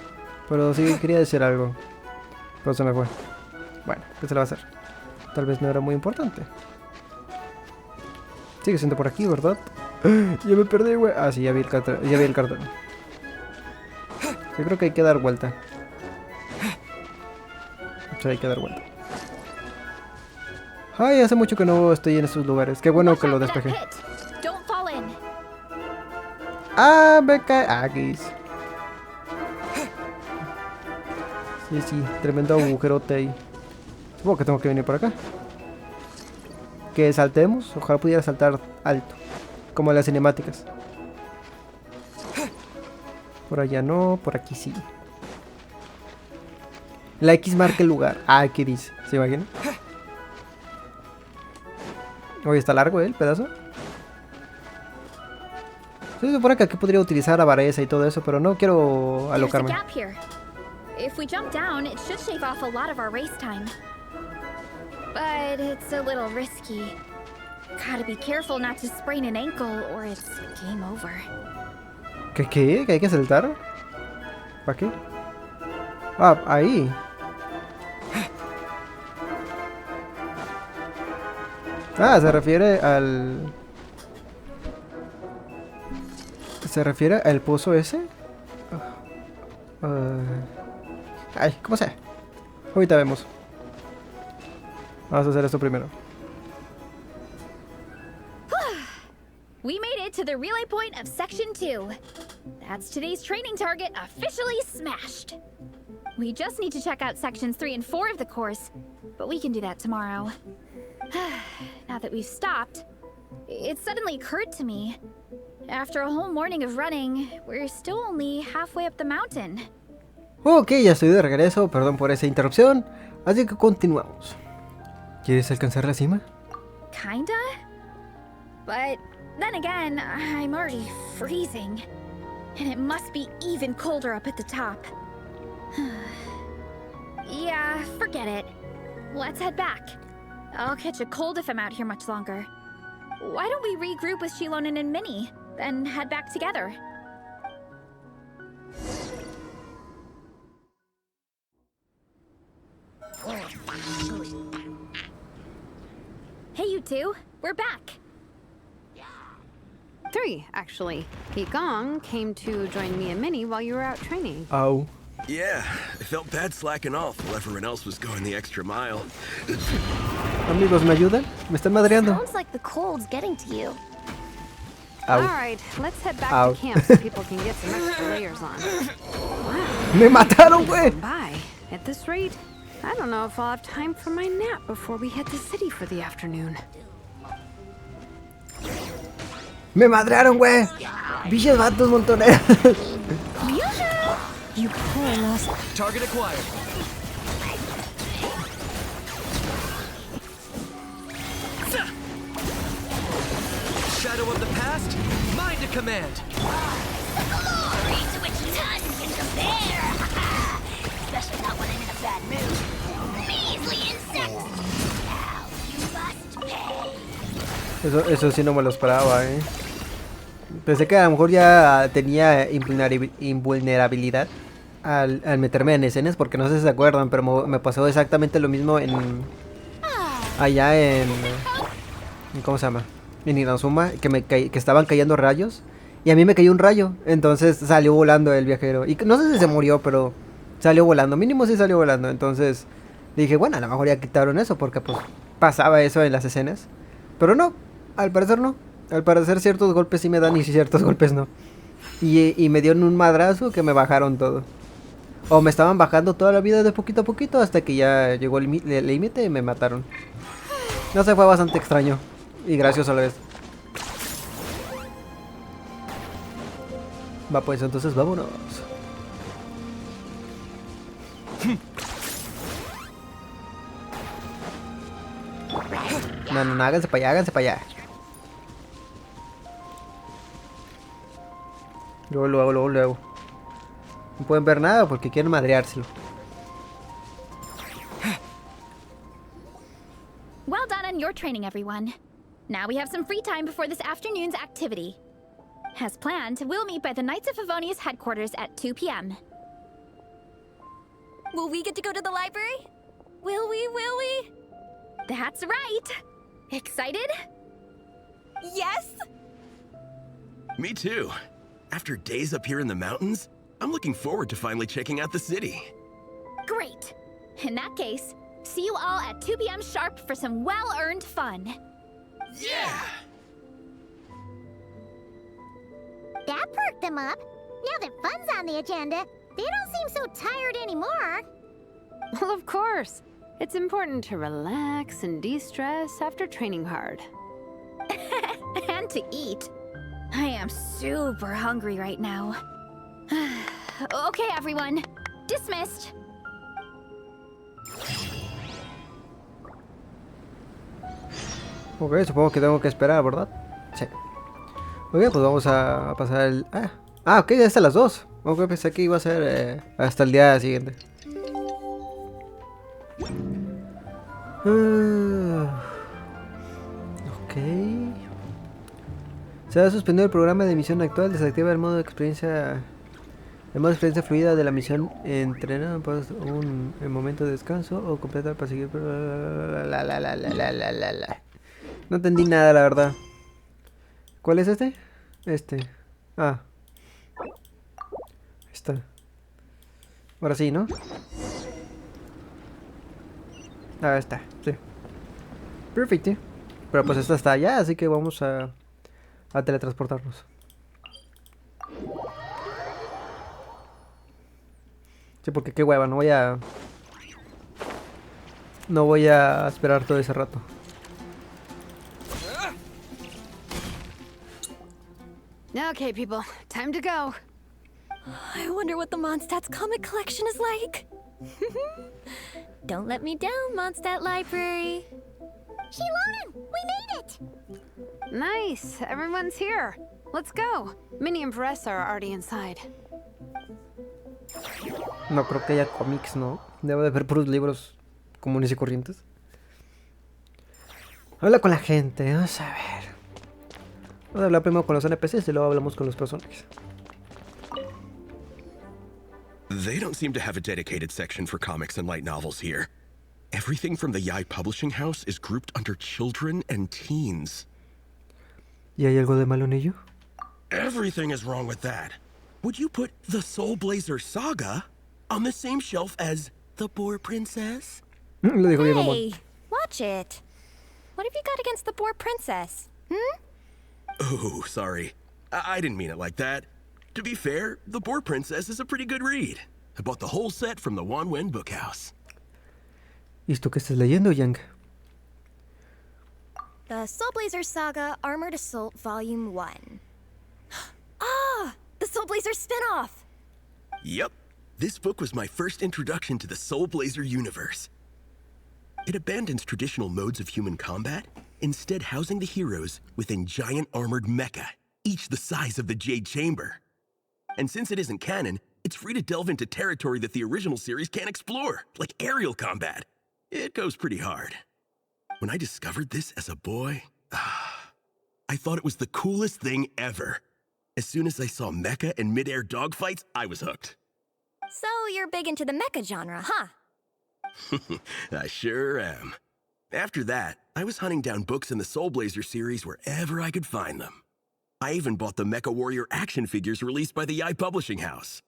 Pero sí quería decir algo. Pero se me fue. Bueno, ¿qué se le va a hacer? Tal vez no era muy importante. Sigue siendo por aquí, ¿verdad? Ya me perdí, güey. Ah, sí, ya vi el cartel. Yo creo que hay que dar vuelta. O sea, hay que dar vuelta. Ay, hace mucho que no estoy en estos lugares. Qué bueno que lo despejé. Ah, me cae. Aquí. Sí, tremendo agujerote ahí. Supongo que tengo que venir por acá. Que saltemos. Ojalá pudiera saltar alto. Como en las cinemáticas. Por allá no, por aquí sí. La X marca el lugar. Ah, aquí dice. ¿Se imagina? Oye, está largo el pedazo. Se supone que aquí podría utilizar a Varesa y todo eso, pero no quiero alocarme. If we jump down, it should shave off a lot of our race time. But it's a little risky. Gotta be careful not to sprain an ankle or it's game over. ¿Qué? ¿Que hay que saltar? ¿Para qué? Ah, ahí. Ah, se refiere al... ¿Se refiere al pozo ese? Ay, ¿cómo sea? Ahorita vemos. Vamos a hacer esto primero. We made it to the relay point of section 2. That's today's training target officially smashed. We just need to check out sections 3 and 4 of the course, but we can do that tomorrow. Now that we've stopped, it suddenly occurred to me. After a whole morning of running, we're still only halfway up the mountain. Ok, ya estoy de regreso, perdón por esa interrupción, así que continuamos. ¿Quieres alcanzar la cima? Kinda? But then again, I'm already freezing. And it must be even colder up at the top. Yeah, forget it. Let's head back. I'll catch a cold if I'm out here much longer. Why don't we regroup with Xilonen and Minnie, then head back together? Hey, you two. We're back. 3, actually. Gong came to join me and Minnie while you were out training. Oh. Yeah, I felt bad slacking off while everyone else was going the extra mile. Amigos, ¿me ayudan? Me están madreando. Sounds like the cold's getting to you. Ow. Alright, let's head back Ow. to camp so people can get some extra layers on. Wow. Me mataron, güey. Bye. At this rate, I don't know if I'll have time for my nap before we head to city for the afternoon. Me madrearon, güey. Bichos vatos montoneros. You poor lost. Target acquired. Shadow of the past, mind to command. Glory to which none can compare. Especially not when I'm in a bad mood. Measly insects. Now you must pay. Eso sí no me lo esperaba, Pensé que a lo mejor ya tenía invulnerabilidad al meterme en escenas, porque no sé si se acuerdan, pero me pasó exactamente lo mismo allá en ¿cómo se llama? En Inazuma, que estaban cayendo rayos, y a mí me cayó un rayo, entonces salió volando el viajero, y no sé si se murió, pero salió volando, mínimo sí salió volando, entonces dije, bueno, a lo mejor ya quitaron eso, porque pues pasaba eso en las escenas, pero no, al parecer no. Al parecer ciertos golpes sí me dan y ciertos golpes no. Y me dieron un madrazo que me bajaron todo. O me estaban bajando toda la vida de poquito a poquito hasta que ya llegó el límite y me mataron. No sé, fue bastante extraño. Y gracioso a la vez. Va pues, entonces vámonos. No, háganse para allá, háganse para allá. Luego. No pueden ver nada porque quieren madreárselo. Well done on your training, everyone. Now we have some free time before this afternoon's activity. As planned, we'll meet by the Knights of Favonius headquarters at 2 p.m. Will we get to go to the library? Will we? That's right! Excited? Yes? Me too. After days up here in the mountains, I'm looking forward to finally checking out the city. Great! In that case, see you all at 2 p.m. sharp for some well-earned fun. Yeah! That perked them up. Now that fun's on the agenda, they don't seem so tired anymore. Well, of course. It's important to relax and de-stress after training hard. And to eat. I am super hungry right now. Okay, everyone. Dismissed. Ok, supongo que tengo que esperar, ¿verdad? Sí. Ok, pues vamos a pasar el... ok, ya hasta las 2. Ok, pensé que iba a ser hasta el día siguiente. Ok. Se ha suspendido el programa de misión actual. Desactiva el modo de experiencia. El modo de experiencia fluida de la misión. Entrenar por un momento de descanso o completar para seguir. No entendí nada, la verdad. ¿Cuál es este? Este. Ahí está. Ahora sí, ¿no? Ahí está, sí. Perfecto. Pero pues esta está allá, así que vamos a teletransportarnos. Sí, porque qué hueva, no voy a esperar todo ese rato. Okay, people, time to go. I wonder what the Mondstadt's comic collection is like. Don't let me down, Mondstadt Library. Xilonen, we made it! Nice, everyone's here. Let's go. Minnie and Varesa are already inside. No creo que haya cómics, ¿no? Debo de haber puros libros comunes y corrientes. Habla con la gente, vamos a ver. Vamos a hablar primero con los NPCs y luego hablamos con los personajes. They don't seem to have a dedicated section for comics and light novels here. Everything from the Yai Publishing House is grouped under children and teens. ¿Y hay algo de malo en ello? Everything is wrong with that. Would you put the Soul Blazer Saga on the same shelf as The Boar Princess? Lo dijo bien, mamón. Hey, watch it. What have you got against the Boar Princess? Oh, sorry. I didn't mean it like that. To be fair, The Boar Princess is a pretty good read. I bought the whole set from the Wanwen Bookhouse. ¿Y esto qué estás leyendo, Yang? The Soul Blazer Saga Armored Assault Volume 1. Ah! The Soul Blazer spin-off! Yep. This book was my first introduction to the Soul Blazer universe. It abandons traditional modes of human combat, instead housing the heroes within giant armored mecha, each the size of the Jade Chamber. And since it isn't canon, it's free to delve into territory that the original series can't explore, like aerial combat. It goes pretty hard. When I discovered this as a boy, I thought it was the coolest thing ever. As soon as I saw mecha and mid-air dogfights, I was hooked. So you're big into the mecha genre, huh? I sure am. After that, I was hunting down books in the Soul Blazer series wherever I could find them. I even bought the Mecha Warrior action figures released by the Yai Publishing House.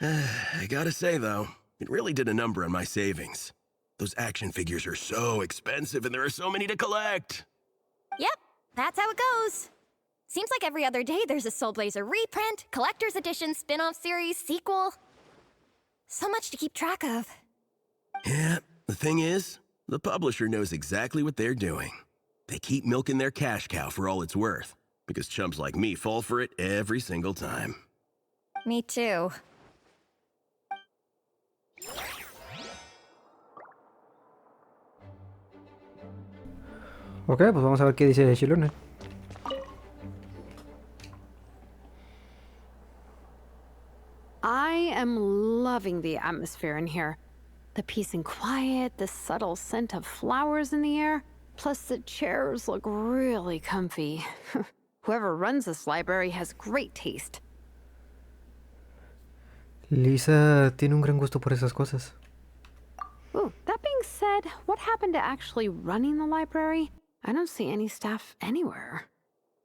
I gotta say, though, it really did a number on my savings. Those action figures are so expensive and there are so many to collect. Yep, that's how it goes. Seems like every other day there's a Soul Blazer reprint, collector's edition, spin-off series, sequel. So much to keep track of. Yeah, the thing is, the publisher knows exactly what they're doing. They keep milking their cash cow for all it's worth, because chumps like me fall for it every single time. Me too. Ok, pues vamos a ver qué dice Xilonen. I am loving the atmosphere in here. The peace and quiet, the subtle scent of flowers in the air, plus the chairs look really comfy. Whoever runs this library has great taste. Lisa tiene un gran gusto por esas cosas. Ooh, that being said, what happened to actually running the library? I don't see any staff anywhere.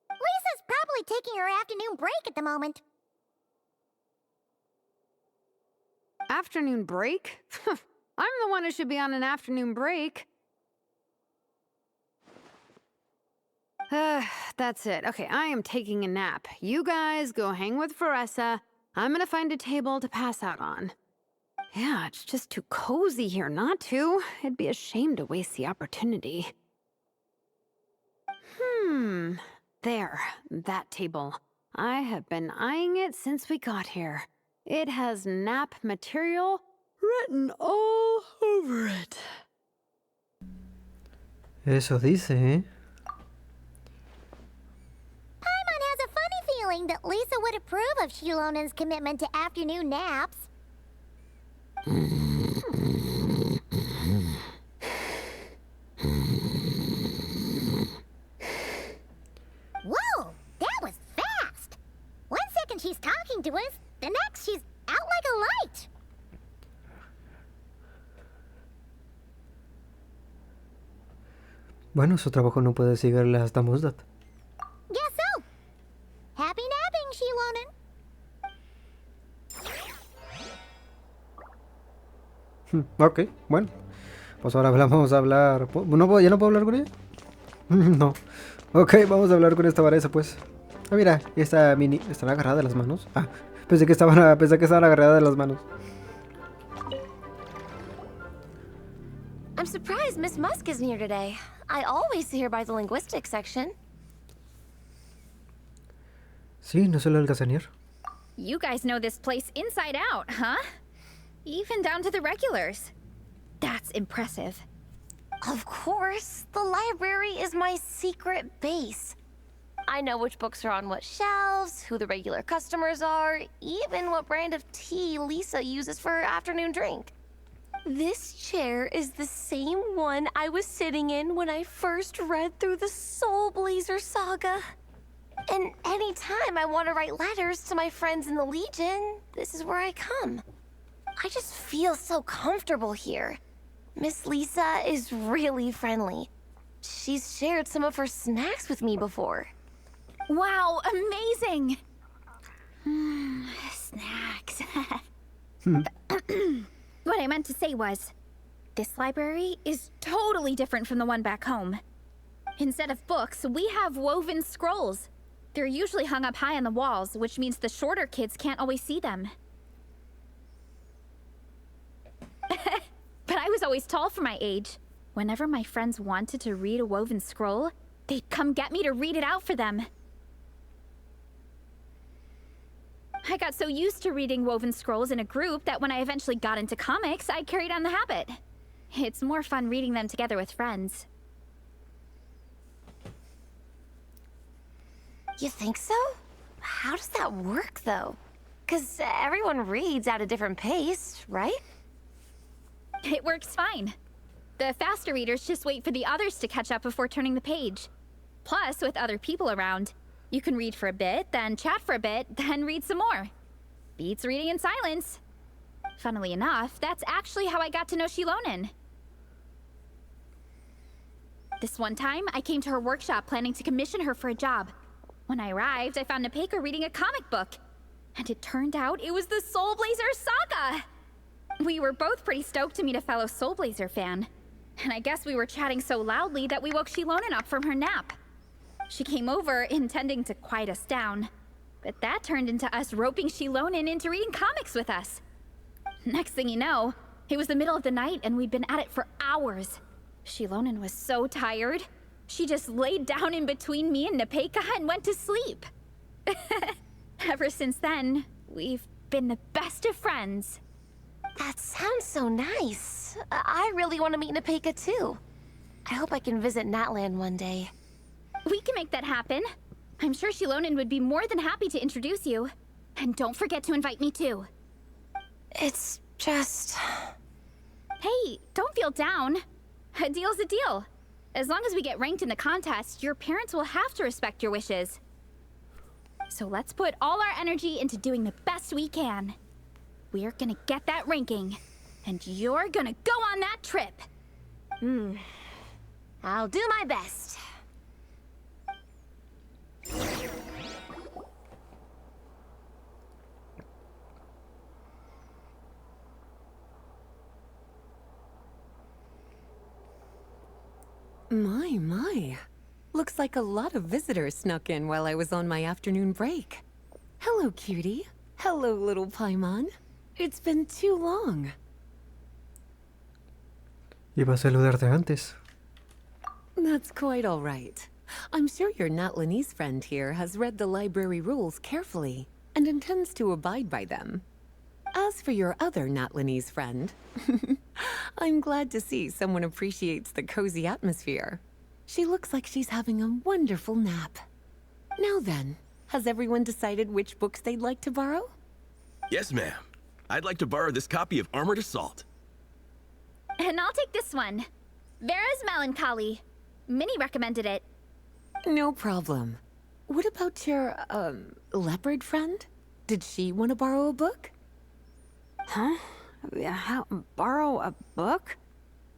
Lisa's probably taking her afternoon break at the moment. Afternoon break? I'm the one who should be on an afternoon break. That's it. Okay, I am taking a nap. You guys go hang with Varesa. I'm gonna find a table to pass out on. Yeah, it's just too cozy here not to. It'd be a shame to waste the opportunity. There, that table. I have been eyeing it since we got here. It has nap material written all over it. Eso dice, ¿eh? Paimon has a funny feeling that Lisa would approve of Xilonen's commitment to afternoon naps. Whoa, that was fast! 1 second she's talking to us, the next she's out like a light. Bueno, su trabajo no puede seguirle hasta Mondstadt. Guess so. Happy napping, Xilonen. Ok, bueno. Pues ahora vamos a hablar... ¿No, ¿Ya no puedo hablar con ella? No. Ok, vamos a hablar con esta Varesa, pues. Ah, mira, esta mini... ¿Están agarradas de las manos? Ah, pensé que estaban agarradas de las manos. surprised Miss Musk isn't here today. I always see her by the linguistics section. Sí, no solo el Gazanier. You guys know this place inside out, huh? Even down to the regulars. That's impressive. Of course. The library is my secret base. I know which books are on what shelves, who the regular customers are, even what brand of tea Lisa uses for her afternoon drink. This chair is the same one I was sitting in when I first read through the Soul Blazer saga. And anytime I want to write letters to my friends in the Legion, this is where I come. I just feel so comfortable here. Miss Lisa is really friendly. She's shared some of her snacks with me before. Wow, amazing! Snacks. What I meant to say was, this library is totally different from the one back home. Instead of books, we have woven scrolls. They're usually hung up high on the walls, which means the shorter kids can't always see them. But I was always tall for my age. Whenever my friends wanted to read a woven scroll, they'd come get me to read it out for them. I got so used to reading woven scrolls in a group that when I eventually got into comics, I carried on the habit. It's more fun reading them together with friends. You think so? How does that work, though? 'Cause everyone reads at a different pace, right? It works fine. The faster readers just wait for the others to catch up before turning the page. Plus, with other people around, you can read for a bit, then chat for a bit, then read some more. Beats reading in silence. Funnily enough, that's actually how I got to know Xilonen. This one time, I came to her workshop planning to commission her for a job. When I arrived, I found Nepeka reading a comic book. And it turned out it was the Soul Blazer saga! We were both pretty stoked to meet a fellow Soul Blazer fan. And I guess we were chatting so loudly that we woke Xilonen up from her nap. She came over, intending to quiet us down. But that turned into us roping Xilonen into reading comics with us. Next thing you know, it was the middle of the night and we'd been at it for hours. Xilonen was so tired. She just laid down in between me and Nepeka and went to sleep. Ever since then, we've been the best of friends. That sounds so nice. I really want to meet Nepeka too. I hope I can visit Natland one day. We can make that happen. I'm sure Xilonen would be more than happy to introduce you. And don't forget to invite me too. It's just... Hey, don't feel down. A deal's a deal. As long as we get ranked in the contest, your parents will have to respect your wishes. So let's put all our energy into doing the best we can. We're gonna get that ranking, and you're gonna go on that trip. I'll do my best. My. Looks like a lot of visitors snuck in while I was on my afternoon break. Hello, cutie. Hello, little Paimon. It's been too long. Iba a saludarte antes. That's quite all right. I'm sure your Natlanese friend here has read the library rules carefully and intends to abide by them. As for your other Natlanese friend, I'm glad to see someone appreciates the cozy atmosphere. She looks like she's having a wonderful nap. Now then, has everyone decided which books they'd like to borrow? Yes, ma'am. I'd like to borrow this copy of Armored Assault. And I'll take this one. Vera's Melancholy. Minnie recommended it. No problem. What about your, leopard friend? Did she want to borrow a book? Huh? Borrow a book?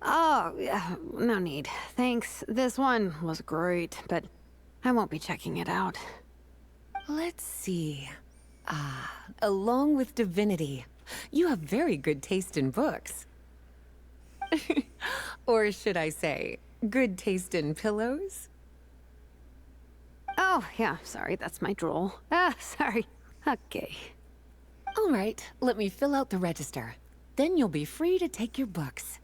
Oh, yeah, no need. Thanks. This one was great, but I won't be checking it out. Let's see. Along with Divinity, you have very good taste in books. Or should I say, good taste in pillows? Oh, yeah, sorry, that's my drool. Sorry. Okay. All right, let me fill out the register. Then you'll be free to take your books.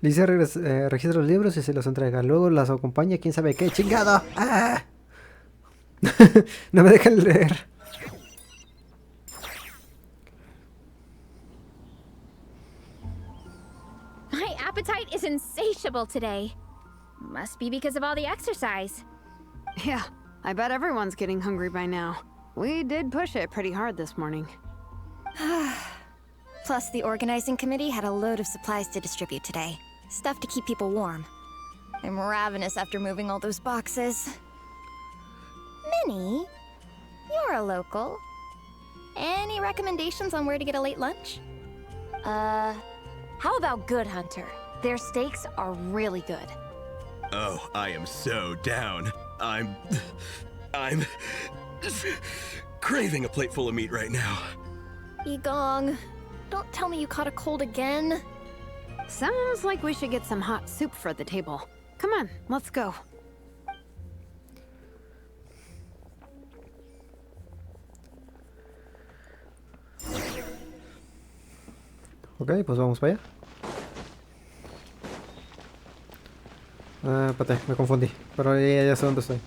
Lisa registra los libros y se los entrega. Luego las acompaña, quién sabe qué. ¡Chingado! ¡Ah! No me dejan leer. My appetite is insatiable today. Must be because of all the exercise. Yeah, I bet everyone's getting hungry by now. We did push it pretty hard this morning. Plus, the organizing committee had a load of supplies to distribute today. Stuff to keep people warm. I'm ravenous after moving all those boxes. Minnie, you're a local. Any recommendations on where to get a late lunch? How about Good Hunter? Their steaks are really good. Oh, I am so down. I'm craving a plate full of meat right now. Yigong, don't tell me you caught a cold again. Sounds like we should get some hot soup for the table. Come on, let's go. Ok, pues vamos para allá. Espérate, me confundí. Pero ya sé dónde estoy.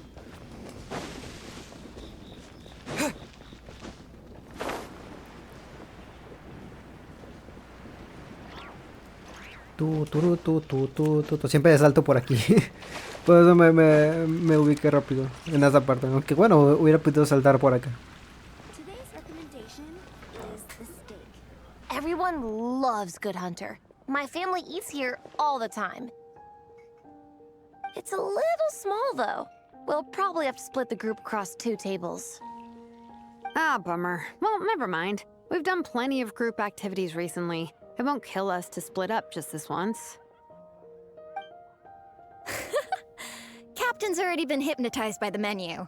Siempre salto por aquí. Por eso me ubiqué rápido en esa parte. Aunque bueno, hubiera podido saltar por acá. Everyone loves Good Hunter. My family eats here all the time. It's a little small, though. We'll probably have to split the group across 2 tables. Ah, bummer. Well, never mind. We've done plenty of group activities recently. It won't kill us to split up just this once. Captain's already been hypnotized by the menu.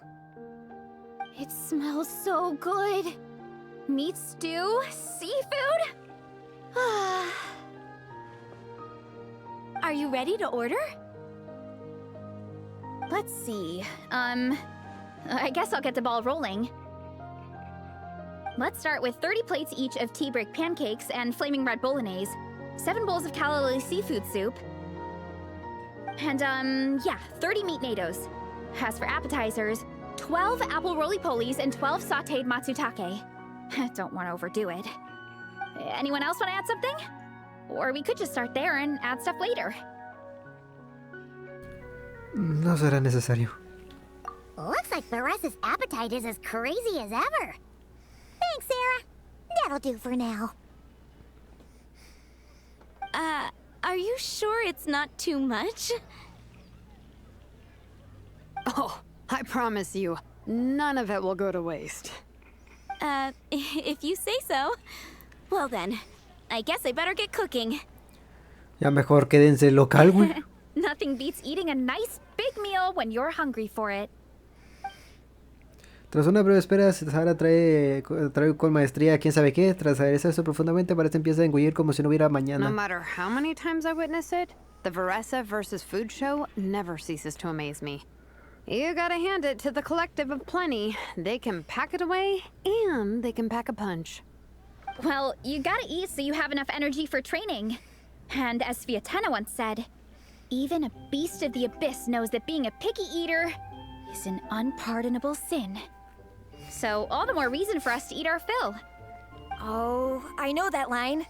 It smells so good. Meat stew? Seafood? Are you ready to order? Let's see. I guess I'll get the ball rolling. Let's start with 30 plates each of tea brick pancakes and flaming red bolognese, 7 bowls of calla seafood soup, and, yeah, 30 meat natos. As for appetizers, 12 apple roly-polies and 12 sauteed matsutake. Don't want to overdo it. Anyone else want to add something? Or we could just start there and add stuff later. No será necesario. Looks like Varesa's appetite is as crazy as ever. Thanks, Sarah. That'll do for now. Are you sure it's not too much? Oh, I promise you, none of it will go to waste. If you say so. Well then, I guess I better get cooking. Ya mejor quédense local, güey. Nothing beats eating a nice big meal when you're hungry for it. Tras una breve espera, Sara trae con maestría quién sabe qué. Tras aderezarse profundamente, Varesa empieza a engullir como si no hubiera mañana. No matter how many times I witness it, the Varesa versus food show never ceases to amaze me. You gotta hand it to the collective of plenty. They can pack it away, and they can pack a punch. Well, you gotta eat so you have enough energy for training. And as Vietena once said, even a beast of the abyss knows that being a picky eater is an unpardonable sin. So all the more reason for us to eat our fill. Oh, I know that line.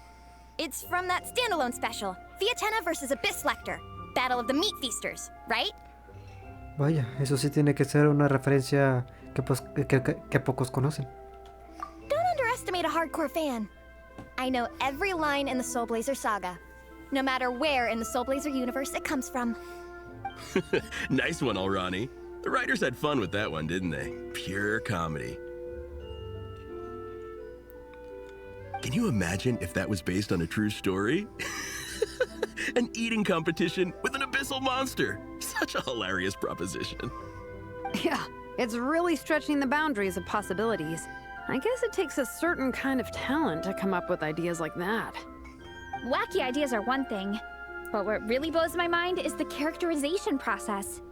It's from that standalone special, Vietena versus Abyss Lecter, Battle of the Meat Feasters, right? Vaya, eso sí tiene que ser una referencia que pocos conocen. Don't underestimate a hardcore fan. I know every line in the Soul Blazer saga, no matter where in the Soul Blazer universe it comes from. Nice one, Alrani. The writers had fun with that one, didn't they? Pure comedy. Can you imagine if that was based on a true story? An eating competition with an abyssal monster. Such a hilarious proposition. Yeah, it's really stretching the boundaries of possibilities. I guess it takes a certain kind of talent to come up with ideas like that. Wacky ideas are one thing, but what really blows my mind is the characterization process.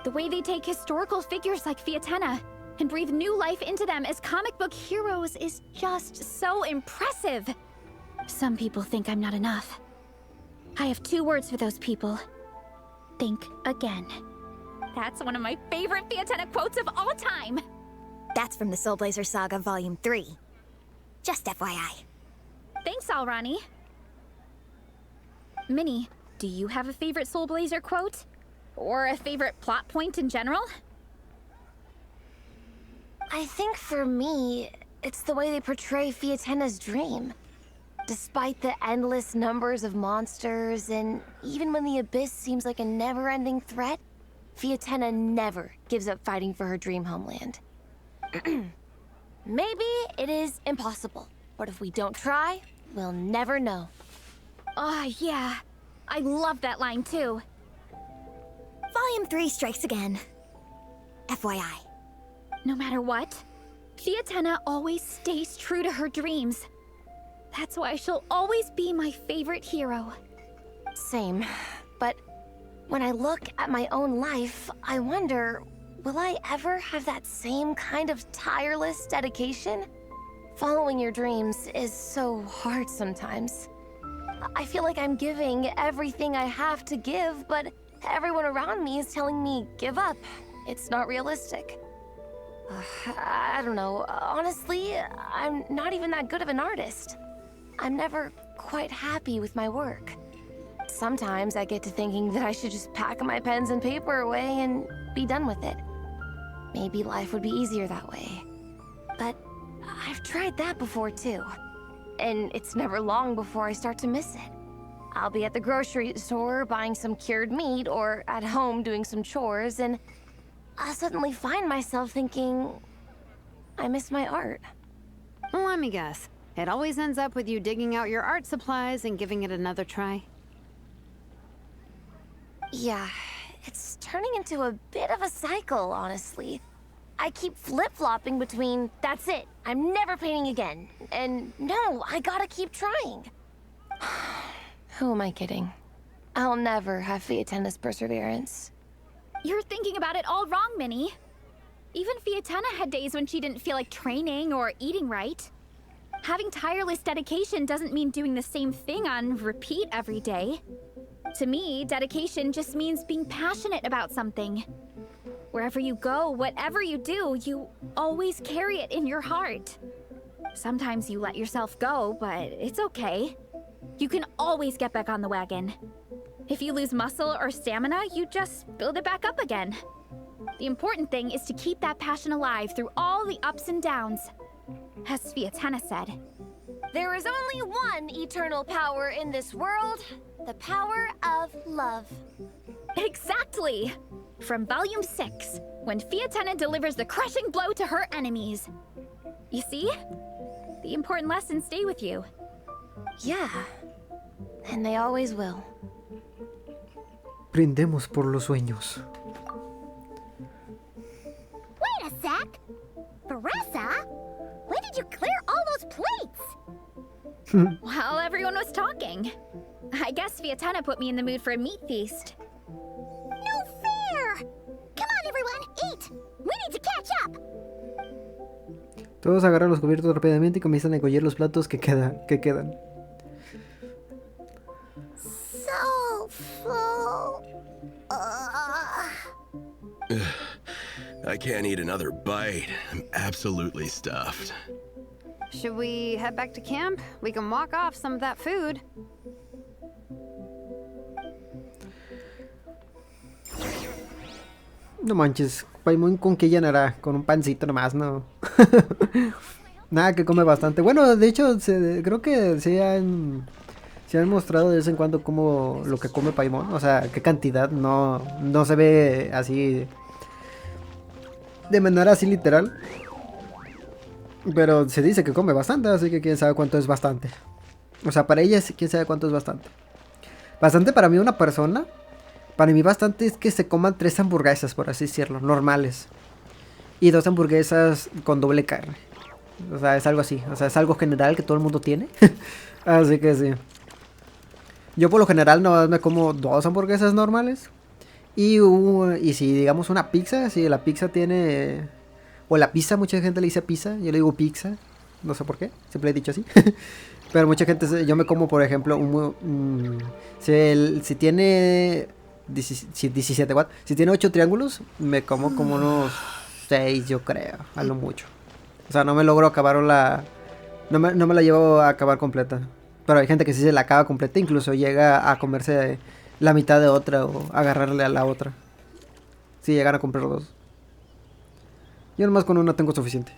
The way they take historical figures like Vietena and breathe new life into them as comic book heroes is just so impressive. Some people think I'm not enough. I have 2 words for those people. Think again. That's one of my favorite Fiatenna quotes of all time. That's from the Soul Blazer Saga Volume 3. Just FYI. Thanks, Alrani. Minnie, do you have a favorite Soul Blazer quote? Or a favorite plot point in general? I think for me, it's the way they portray Fiatenna's dream. Despite the endless numbers of monsters, and even when the Abyss seems like a never-ending threat, Fiatenna never gives up fighting for her dream homeland. Maybe it is impossible, but if we don't try, we'll never know. Oh, yeah. I love that line, too. Volume 3 strikes again. FYI. No matter what, Fiatenna always stays true to her dreams. That's why she'll always be my favorite hero. Same. But when I look at my own life, I wonder, will I ever have that same kind of tireless dedication? Following your dreams is so hard sometimes. I feel like I'm giving everything I have to give, but everyone around me is telling me, give up. It's not realistic. I don't know. Honestly, I'm not even that good of an artist. I'm never quite happy with my work. Sometimes I get to thinking that I should just pack my pens and paper away and be done with it. Maybe life would be easier that way. But I've tried that before too. And it's never long before I start to miss it. I'll be at the grocery store buying some cured meat or at home doing some chores, and I'll suddenly find myself thinking, I miss my art. Let me guess. It always ends up with you digging out your art supplies and giving it another try. Yeah, it's turning into a bit of a cycle, honestly. I keep flip-flopping between, that's it, I'm never painting again, and no, I gotta keep trying. Who am I kidding? I'll never have Fiatenna's perseverance. You're thinking about it all wrong, Minnie. Even Fiatenna had days when she didn't feel like training or eating right. Having tireless dedication doesn't mean doing the same thing on repeat every day. To me, dedication just means being passionate about something. Wherever you go, whatever you do, you always carry it in your heart. Sometimes you let yourself go, but it's okay. You can always get back on the wagon. If you lose muscle or stamina, you just build it back up again. The important thing is to keep that passion alive through all the ups and downs. As Fiatenna said, there is only one eternal power in this world, the power of love. Exactly! From Volume 6, when Fiatenna delivers the crushing blow to her enemies. You see? The important lessons stay with you. Yeah, and they always will. Brindemos por los sueños. Wait a sec! Varesa? When did you clear all those plates? While everyone was talking. I guess Fiatenna put me in the mood for a meat feast. No fair! Come on, everyone, eat! We need to catch up! Todos agarran los cubiertos rápidamente y comienzan a engullir los platos que quedan. So full. I can't eat another bite. I'm absolutely stuffed. Should we head back to camp? We can walk off some of that food. No manches, Paimon con qué llenará, con un pancito nomás, no. Nada, que come bastante. Bueno, de hecho, creo que se han mostrado de vez en cuando como lo que come Paimon. O sea, qué cantidad, no se ve así de manera así literal. Pero se dice que come bastante, así que quién sabe cuánto es bastante. O sea, para ella quién sabe cuánto es bastante. Bastante para mí una persona. Para mí bastante es que se coman 3 hamburguesas, por así decirlo, normales. Y 2 hamburguesas con doble carne. O sea, es algo así. O sea, es algo general que todo el mundo tiene. Así que sí. Yo por lo general no me como 2 hamburguesas normales. Y si digamos una pizza, si la pizza tiene... O la pizza, mucha gente le dice pizza. Yo le digo pizza. No sé por qué. Siempre he dicho así. Pero mucha gente, yo me como, por ejemplo, si tiene 17 watts, si tiene 8 triángulos, me como unos 6, yo creo, a lo mucho. O sea, no me logro acabar no me la llevo a acabar completa. Pero hay gente que sí se la acaba completa, incluso llega a comerse la mitad de otra o agarrarle a la otra. Si llegan a comprar 2. Yo nomás con una tengo suficiente.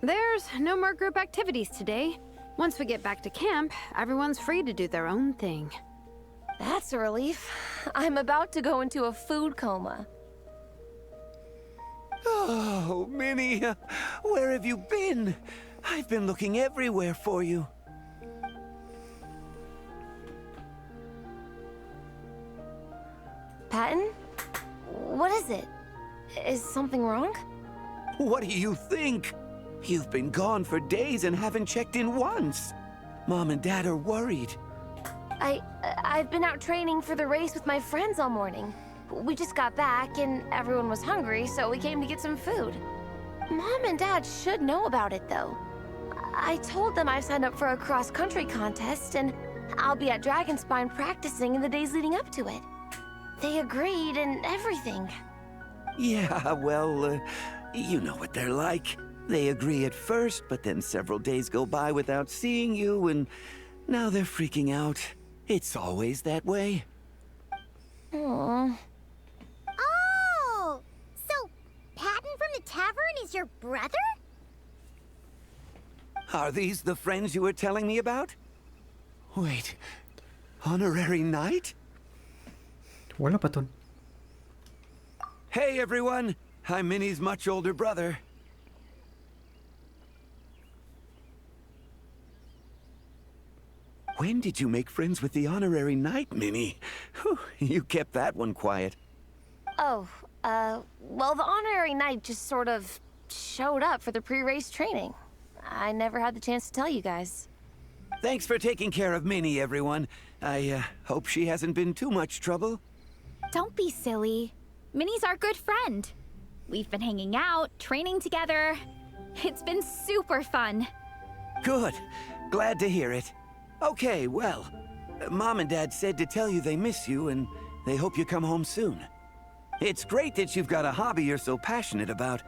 There's no more group activities today. Once we get back to camp, everyone's free to do their own thing. That's a relief. I'm about to go into a food coma. Oh, Minnie, where have you been? I've been looking everywhere for you. Patton? What is it? Is something wrong? What do you think? You've been gone for days and haven't checked in once. Mom and Dad are worried. I've been out training for the race with my friends all morning. We just got back and everyone was hungry, so we came to get some food. Mom and Dad should know about it, though. I told them I signed up for a cross-country contest and I'll be at Dragonspine practicing in the days leading up to it. They agreed and everything. Yeah, well, you know what they're like. They agree at first, but then several days go by without seeing you, and now they're freaking out. It's always that way. Aww. Oh! So, Patton from the tavern is your brother? Are these the friends you were telling me about? Wait, honorary knight? Hola, Patton. Hey, everyone. I'm Minnie's much older brother. When did you make friends with the honorary knight, Minnie? Whew, you kept that one quiet. Oh, well, the honorary knight just sort of showed up for the pre-race training. I never had the chance to tell you guys. Thanks for taking care of Minnie, everyone. I hope she hasn't been too much trouble. Don't be silly. Minnie's our good friend. We've been hanging out, training together. It's been super fun. Good. Glad to hear it. Okay, well, Mom and Dad said to tell you they miss you and they hope you come home soon. It's great that you've got a hobby you're so passionate about.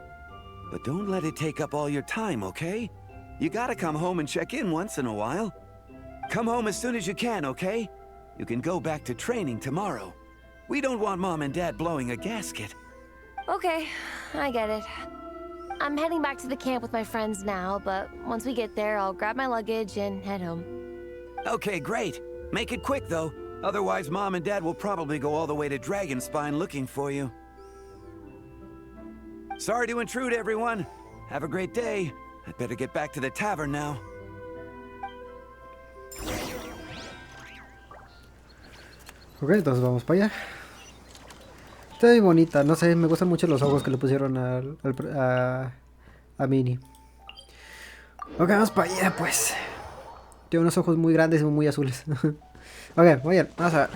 But don't let it take up all your time, okay? You gotta come home and check in once in a while. Come home as soon as you can, okay? You can go back to training tomorrow. We don't want Mom and Dad blowing a gasket. Okay, I get it. I'm heading back to the camp with my friends now, but once we get there, I'll grab my luggage and head home. Okay, great. Make it quick, though. Otherwise, Mom and Dad will probably go all the way to Dragonspine looking for you. Sorry to intrude, everyone. Have a great day. I'd better get back to the tavern now. Ok, entonces vamos para allá. Está muy bonita, no sé, me gustan mucho los ojos que le pusieron a Minnie. Ok, vamos para allá, pues. Tiene unos ojos muy grandes y muy azules. Ok, muy bien, vamos a ver.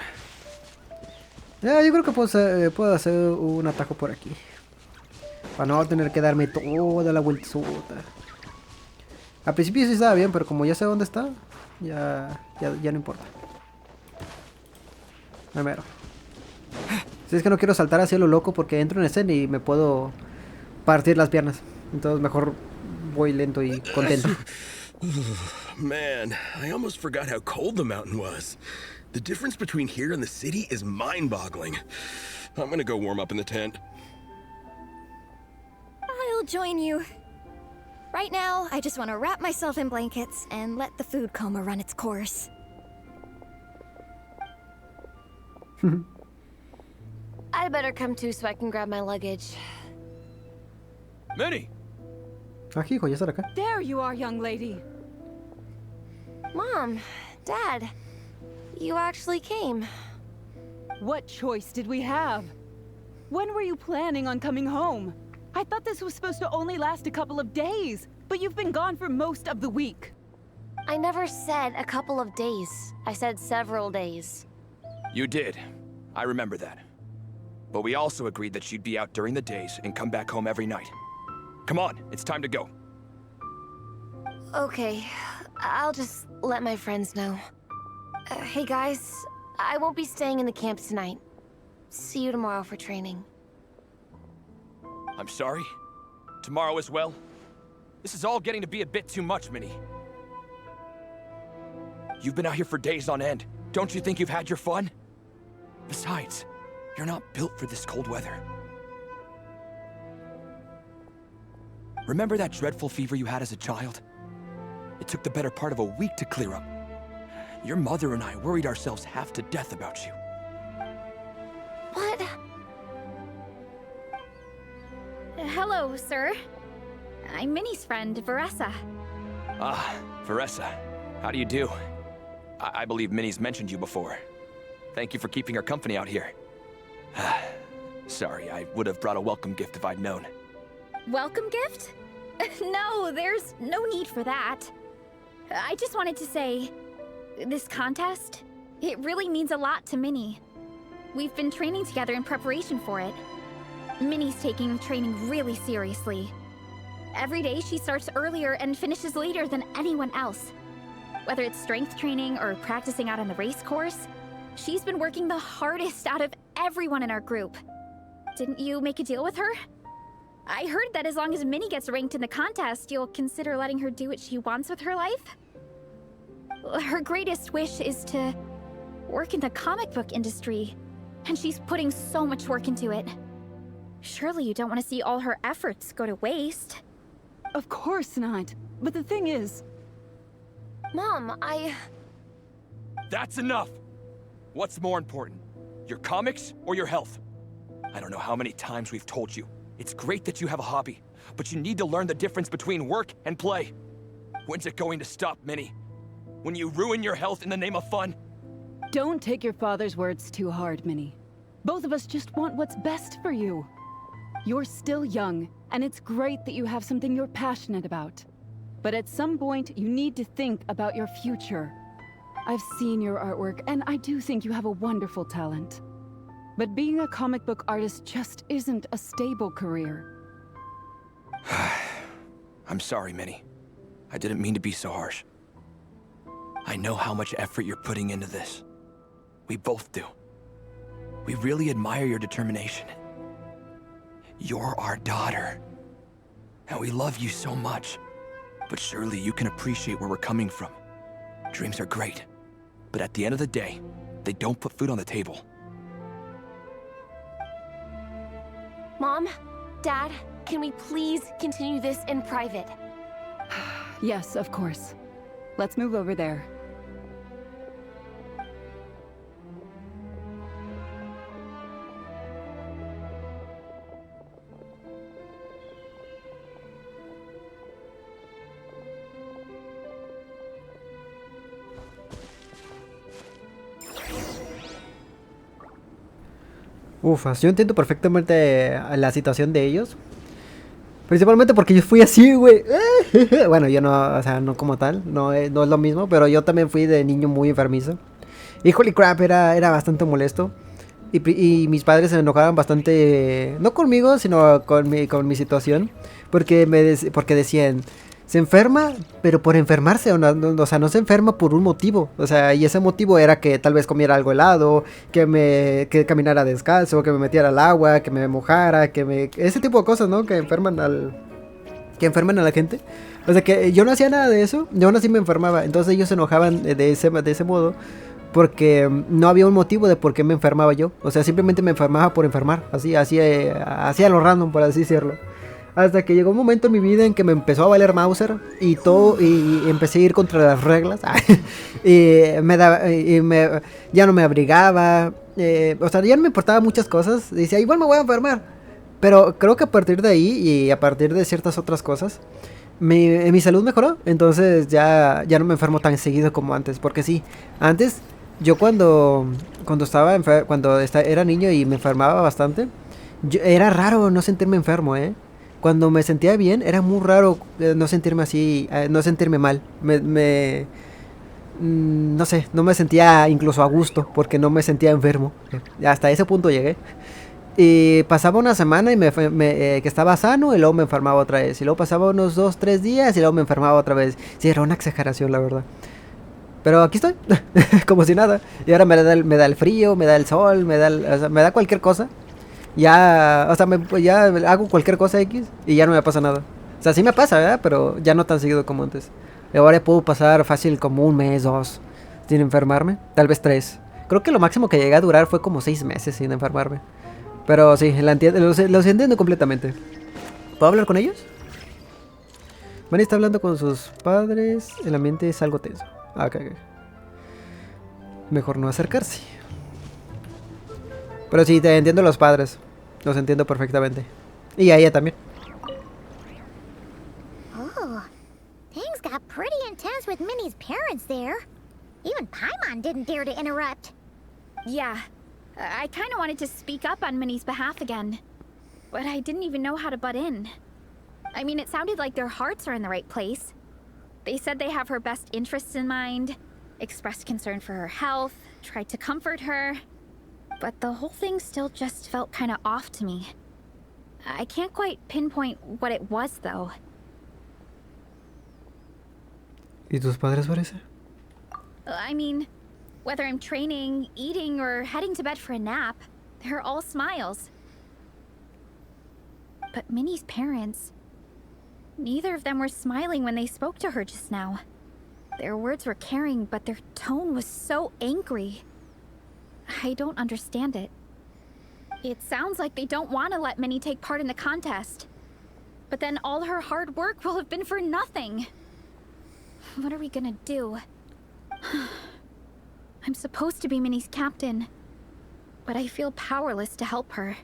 Yo creo que puedo hacer un atajo por aquí. Para no tener que darme toda la vueltota. Al principio sí estaba bien, pero como ya sé dónde está, ya no importa. Primero. Si es que no quiero saltar hacia lo loco porque entro en escena y me puedo partir las piernas. Entonces mejor voy lento y contento. Man, I almost forgot how cold the mountain was. The difference between here and the city is mind-boggling. I'm gonna go warm up in the tent. I'll join you. Right now, I just want to wrap myself in blankets and let the food coma run its course. I better come too so I can grab my luggage. Minnie! Aquí, hijo, ya está acá. There you are, young lady. Mom, Dad, you actually came. What choice did we have? When were you planning on coming home? I thought this was supposed to only last a couple of days, but you've been gone for most of the week. I never said a couple of days. I said several days. You did. I remember that. But we also agreed that she'd be out during the days and come back home every night. Come on, it's time to go. Okay, I'll just let my friends know. Hey guys, I won't be staying in the camp tonight. See you tomorrow for training. I'm sorry? Tomorrow as well? This is all getting to be a bit too much, Minnie. You've been out here for days on end. Don't you think you've had your fun? Besides, you're not built for this cold weather. Remember that dreadful fever you had as a child? It took the better part of a week to clear up. Your mother and I worried ourselves half to death about you. What? Hello, sir. I'm Minnie's friend, Varesa. Ah, Varesa. How do you do? I believe Minnie's mentioned you before. Thank you for keeping her company out here. Sorry, I would have brought a welcome gift if I'd known. Welcome gift? No, there's no need for that. I just wanted to say, this contest, it really means a lot to Minnie. We've been training together in preparation for it. Minnie's taking training really seriously. Every day she starts earlier and finishes later than anyone else. Whether it's strength training or practicing out on the race course, she's been working the hardest out of everyone in our group. Didn't you make a deal with her? I heard that as long as Minnie gets ranked in the contest, you'll consider letting her do what she wants with her life? Her greatest wish is to work in the comic book industry, and she's putting so much work into it. Surely you don't want to see all her efforts go to waste. Of course not. But the thing is... Mom, That's enough! What's more important? Your comics or your health? I don't know how many times we've told you. It's great that you have a hobby, but you need to learn the difference between work and play. When's it going to stop, Minnie? When you ruin your health in the name of fun? Don't take your father's words too hard, Minnie. Both of us just want what's best for you. You're still young, and it's great that you have something you're passionate about. But at some point, you need to think about your future. I've seen your artwork, and I do think you have a wonderful talent. But being a comic book artist just isn't a stable career. I'm sorry, Minnie. I didn't mean to be so harsh. I know how much effort you're putting into this. We both do. We really admire your determination. You're our daughter. And we love you so much. But surely you can appreciate where we're coming from. Dreams are great. But at the end of the day, they don't put food on the table. Mom, Dad, can we please continue this in private? Yes, of course. Let's move over there. Ufas, yo entiendo perfectamente la situación de ellos. Principalmente porque yo fui así, güey. Bueno, yo no, o sea, no como tal, no es lo mismo, pero yo también fui de niño muy enfermizo. Y holy crap, era bastante molesto. Y mis padres se enojaban bastante, no conmigo, sino con mi situación. Porque decían, se enferma, pero por enfermarse, o sea, no se enferma por un motivo. O sea, y ese motivo era que tal vez comiera algo helado, que caminara descalzo, que me metiera al agua, que me mojara, ese tipo de cosas, ¿no? Que enferman a la gente. O sea, que yo no hacía nada de eso, yo aún así me enfermaba. Entonces ellos se enojaban de ese modo, porque no había un motivo de por qué me enfermaba yo. O sea, simplemente me enfermaba por enfermar, así a lo random, por así decirlo. Hasta que llegó un momento en mi vida en que me empezó a valer Mauser y empecé a ir contra las reglas. Ya no me abrigaba. O sea, ya no me importaban muchas cosas. Decía, igual me voy a enfermar. Pero creo que a partir de ahí y a partir de ciertas otras cosas, mi salud mejoró. Entonces ya no me enfermo tan seguido como antes. Porque sí, antes yo cuando era niño y me enfermaba bastante, era raro no sentirme enfermo, Cuando me sentía bien, era muy raro no sentirme así, no sentirme mal. No sé, no me sentía incluso a gusto, porque no me sentía enfermo. Hasta ese punto llegué. Y pasaba una semana y que estaba sano y luego me enfermaba otra vez. Y luego pasaba unos 2-3 días y luego me enfermaba otra vez. Sí, era una exageración, la verdad. Pero aquí estoy, como si nada. Y ahora me da el frío, me da el sol, o sea, me da cualquier cosa. Ya, o sea, ya hago cualquier cosa X y ya no me pasa nada. O sea, sí me pasa, ¿verdad? Pero ya no tan seguido como antes. Y ahora puedo pasar fácil como 1 mes, 2, sin enfermarme. Tal vez 3. Creo que lo máximo que llegué a durar fue como 6 meses sin enfermarme. Pero sí, los entiendo completamente. ¿Puedo hablar con ellos? Manny está hablando con sus padres. El ambiente es algo tenso. Ok. Mejor no acercarse. Pero sí, te entiendo los padres. Los entiendo perfectamente. Y a ella también. Oh, things got pretty intense with Minnie's parents there. Even Paimon didn't dare to interrupt. Yeah, I kind of wanted to speak up on Minnie's behalf again. But I didn't even know how to butt in. I mean, it sounded like their hearts are in the right place. They said they have her best interests in mind, expressed concern for her health, tried to comfort her. But the whole thing still just felt kind of off to me. I can't quite pinpoint what it was, though. ¿Y tus padres, Varesa? I mean, whether I'm training, eating, or heading to bed for a nap, they're all smiles. But Minnie's parents... neither of them were smiling when they spoke to her just now. Their words were caring, but their tone was so angry. I don't understand it. It sounds like they don't want to let Minnie take part in the contest. But then all her hard work will have been for nothing. What are we gonna do? I'm supposed to be Minnie's captain, but I feel powerless to help her.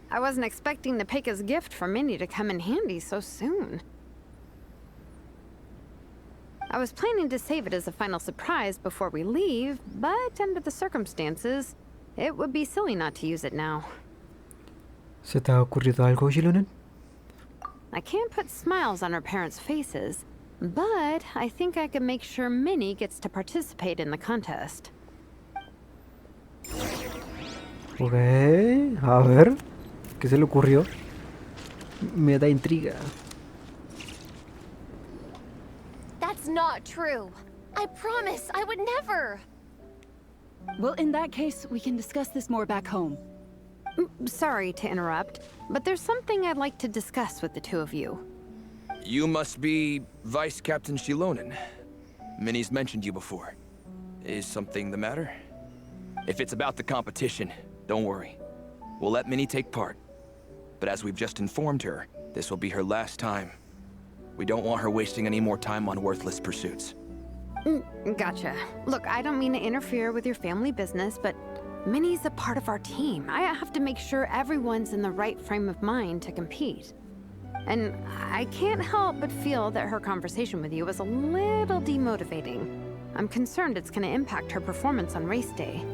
I wasn't expecting Nepeka's gift for Minnie to come in handy so soon. I was planning to save it as a final surprise before we leave, but under the circumstances, it would be silly not to use it now. ¿Se te ha ocurrido algo, Xilonen? I can't put smiles on her parents' faces, but I think I can make sure Minnie gets to participate in the contest. Ok, a ver, ¿qué se le ocurrió? Me da intriga. That's not true. I promise I would never. Well, in that case, we can discuss this more back home. Sorry to interrupt, but there's something I'd like to discuss with the two of you. You must be Vice Captain Xilonen. Minnie's mentioned you before. Is something the matter? If it's about the competition, don't worry. We'll let Minnie take part. But as we've just informed her, this will be her last time. We don't want her wasting any more time on worthless pursuits. Gotcha. Look, I don't mean to interfere with your family business, but Minnie's a part of our team. I have to make sure everyone's in the right frame of mind to compete. And I can't help but feel that her conversation with you was a little demotivating. I'm concerned it's going to impact her performance on race day.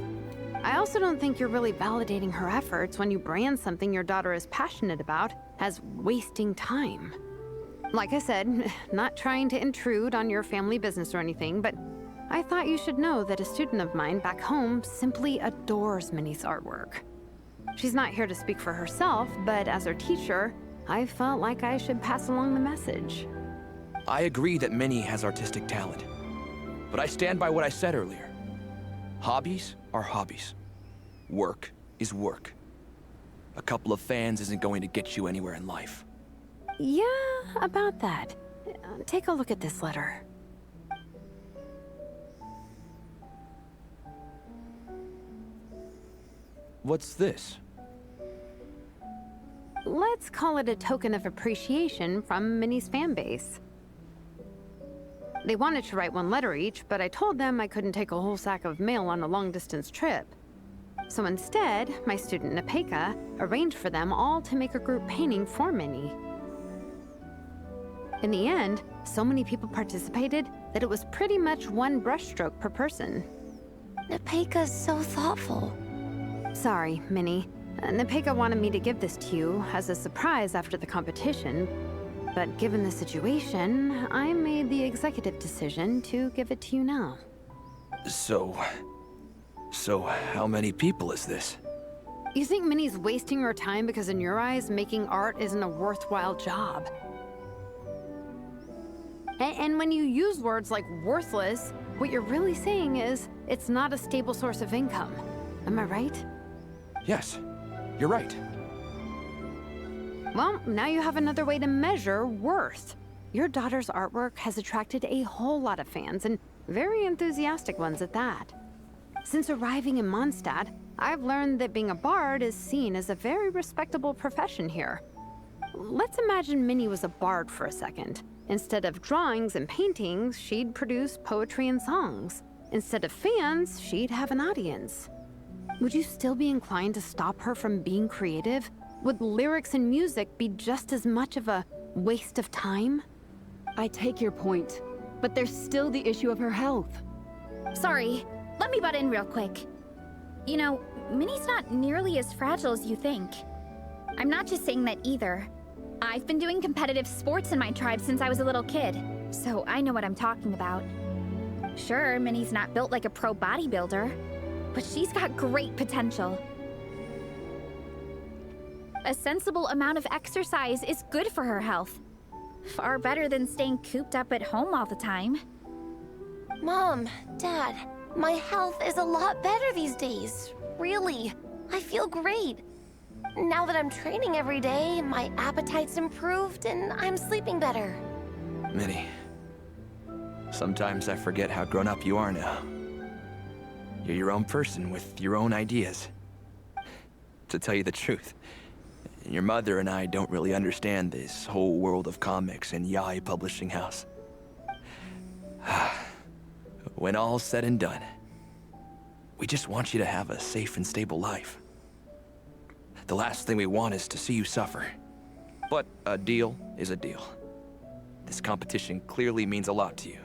I also don't think you're really validating her efforts when you brand something your daughter is passionate about as wasting time. Like I said, not trying to intrude on your family business or anything, but I thought you should know that a student of mine back home simply adores Minnie's artwork. She's not here to speak for herself, but as her teacher, I felt like I should pass along the message. I agree that Minnie has artistic talent. But I stand by what I said earlier. Hobbies are hobbies. Work is work. A couple of fans isn't going to get you anywhere in life. Yeah, about that. Take a look at this letter. What's this? Let's call it a token of appreciation from Minnie's fan base. They wanted to write one letter each, but I told them I couldn't take a whole sack of mail on a long-distance trip. So instead, my student Nepeka arranged for them all to make a group painting for Minnie. In the end, so many people participated that it was pretty much one brushstroke per person. Nepeka's so thoughtful. Sorry, Minnie. Nepeka wanted me to give this to you as a surprise after the competition, but given the situation, I made the executive decision to give it to you now. So how many people is this? You think Minnie's wasting her time because in your eyes, making art isn't a worthwhile job. And when you use words like worthless, what you're really saying is it's not a stable source of income. Am I right? Yes, you're right. Well, now you have another way to measure worth. Your daughter's artwork has attracted a whole lot of fans, and very enthusiastic ones at that. Since arriving in Mondstadt, I've learned that being a bard is seen as a very respectable profession here. Let's imagine Minnie was a bard for a second. Instead of drawings and paintings, she'd produce poetry and songs. Instead of fans, she'd have an audience. Would you still be inclined to stop her from being creative? Would lyrics and music be just as much of a waste of time? I take your point, but there's still the issue of her health. Sorry, let me butt in real quick. You know, Minnie's not nearly as fragile as you think. I'm not just saying that either. I've been doing competitive sports in my tribe since I was a little kid, so I know what I'm talking about. Sure, Minnie's not built like a pro bodybuilder, but she's got great potential. A sensible amount of exercise is good for her health. Far better than staying cooped up at home all the time. Mom, Dad, my health is a lot better these days. Really, I feel great. Now that I'm training every day, my appetite's improved and I'm sleeping better. Minnie, sometimes I forget how grown up you are now. You're your own person with your own ideas. To tell you the truth, your mother and I don't really understand this whole world of comics and yaoi publishing house. When all's said and done, we just want you to have a safe and stable life. The last thing we want is to see you suffer. But a deal is a deal. This competition clearly means a lot to you.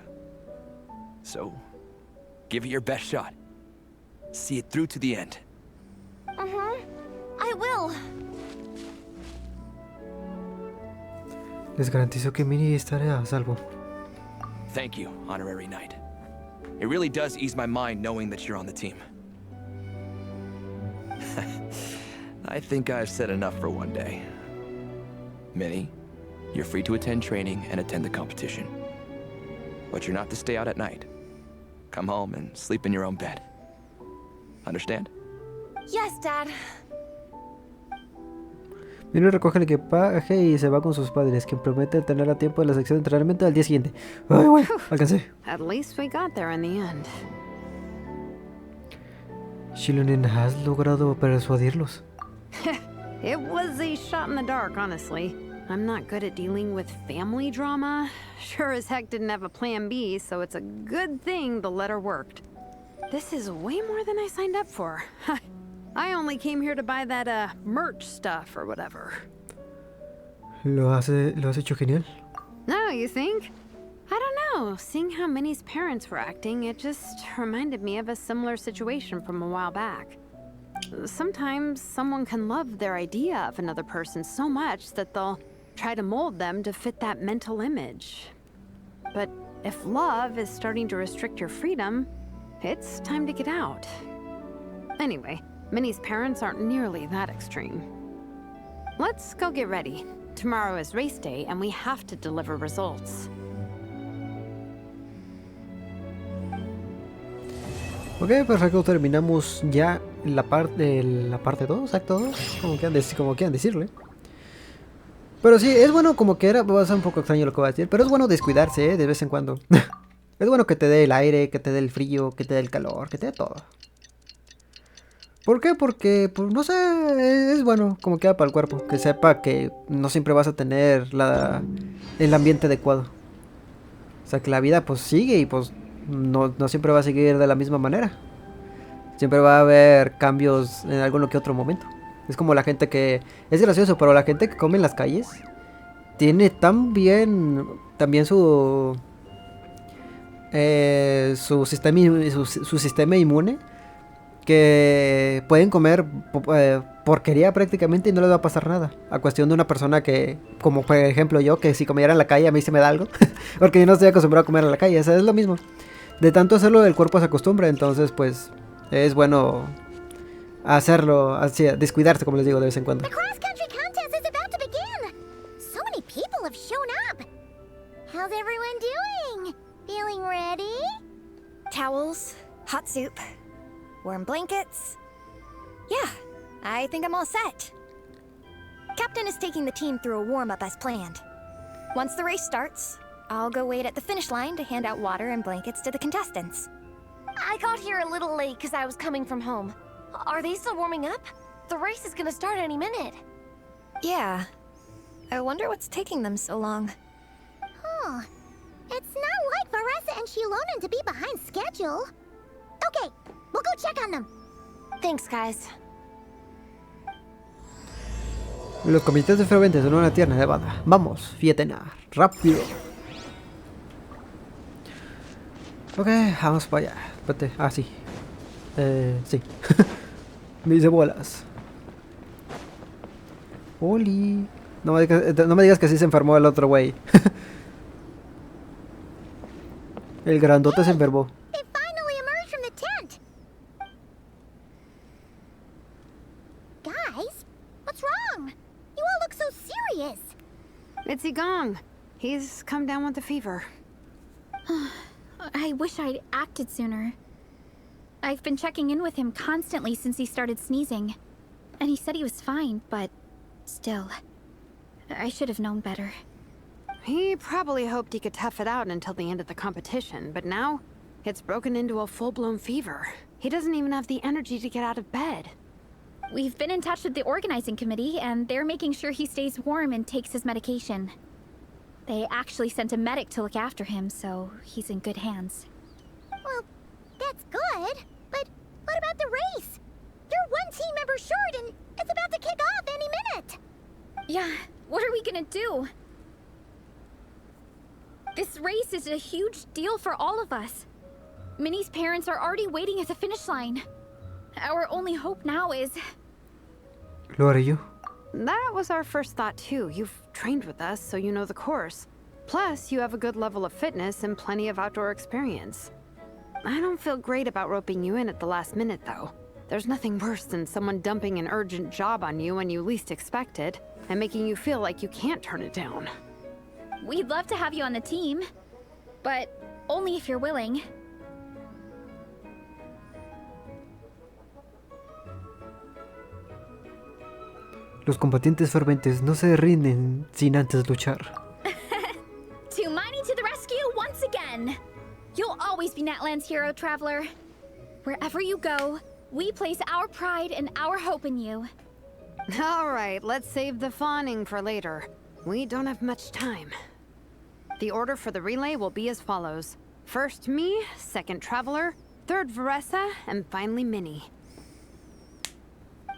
So, give it your best shot. See it through to the end. I will. Les garantizo que Minnie estará a salvo. Thank you, Honorary Knight. It really does ease my mind knowing that you're on the team. I think I've said enough for one day. Minnie, you're free to attend training and attend the competition. But you're not to stay out at night. Come home and sleep in your own bed. Understand? Yes, Dad. Minnie recoge el equipaje y se va con sus padres, quien promete tener a tiempo de la sección de entrenamiento al día siguiente. ¡Ay, güey! Alcancé. At least we got there in the end. Xilonen, ¿has logrado persuadirlos? It was a shot in the dark, honestly. I'm not good at dealing with family drama. Sure as heck didn't have a plan B, so it's a good thing the letter worked. This is way more than I signed up for. I only came here to buy that, merch stuff or whatever. ¿Lo has hecho genial? No, you think? I don't know. Seeing how Minnie's parents were acting, it just reminded me of a similar situation from a while back. Sometimes someone can love their idea of another person so much that they'll try to mold them to fit that mental image. But if love is starting to restrict your freedom, it's time to get out. Anyway, Minnie's parents aren't nearly that extreme. Let's go get ready. Tomorrow is race day and we have to deliver results. Ok, perfecto, terminamos ya la parte 2, acto 2, como quieran decirle. Pero sí, es bueno, como que era, va a ser un poco extraño lo que voy a decir, pero es bueno descuidarse, de vez en cuando. Es bueno que te dé el aire, que te dé el frío, que te dé el calor, que te dé todo. ¿Por qué? Porque, pues, no sé, es bueno, como queda para el cuerpo, que sepa que no siempre vas a tener el ambiente adecuado. O sea, que la vida pues sigue y pues no siempre va a seguir de la misma manera. Siempre va a haber cambios en alguno que otro momento. Es como la gente que... Es gracioso, pero la gente que come en las calles tiene también su sistema inmune, que pueden comer porquería prácticamente y no les va a pasar nada. A cuestión de una persona que, como por ejemplo yo, que si comiera en la calle a mí se me da algo. Porque yo no estoy acostumbrado a comer en la calle, o sea, es lo mismo. De tanto hacerlo el cuerpo se acostumbra, entonces pues es bueno hacerlo, así, a descuidarse, como les digo, de vez en cuando. The cross-country contest is about to begin. So many people have shown up. How's everyone doing? Feeling ready? Towels, hot soup, warm blankets. Yeah, I think I'm all set. Captain is taking the team through a warm-up as planned. Once the race starts, I'll go wait at the finish line to hand out water and blankets to the contestants. I got here a little late because I was coming from home. Are they still warming up? The race is gonna start any minute. Yeah. I wonder what's taking them so long. Huh. It's not like Varesa and Xilonen to be behind schedule. Okay, we'll go check on them. Thanks, guys. Los combatientes fervientes en una tierra nevada. Vamos, Fietena, rápido. Ok, vamos para allá. Espérate, sí. Sí. Me hice bolas. Oli. No me digas que sí se enfermó el otro güey. El grandote se enfermó. They finally emerged from the tent. Guys, what's wrong? You all look so serious. It's Gong. He's come down with the fever. I wish I'd acted sooner. I've been checking in with him constantly since he started sneezing. And he said he was fine, but still, I should have known better. He probably hoped he could tough it out until the end of the competition, but now it's broken into a full-blown fever. He doesn't even have the energy to get out of bed. We've been in touch with the organizing committee, and they're making sure he stays warm and takes his medication. They actually sent a medic to look after him, so he's in good hands. Well, that's good, but what about the race? You're one team member short, and it's about to kick off any minute. Yeah, what are we gonna do? This race is a huge deal for all of us. Minnie's parents are already waiting at the finish line. Our only hope now is... Lo haré yo. That was our first thought too. You've trained with us, so you know the course. Plus, you have a good level of fitness and plenty of outdoor experience. I don't feel great about roping you in at the last minute, though. There's nothing worse than someone dumping an urgent job on you when you least expect it, and making you feel like you can't turn it down. We'd love to have you on the team, but only if you're willing. Los combatientes fervientes no se rinden sin antes luchar. Too mighty to the rescue once again! You'll always be Natlan's hero, traveler. Wherever you go, we place our pride and our hope in you. All right, let's save the fawning for later. We don't have much time. The order for the relay will be as follows. First me, second Traveler, third Varesa, and finally Minnie.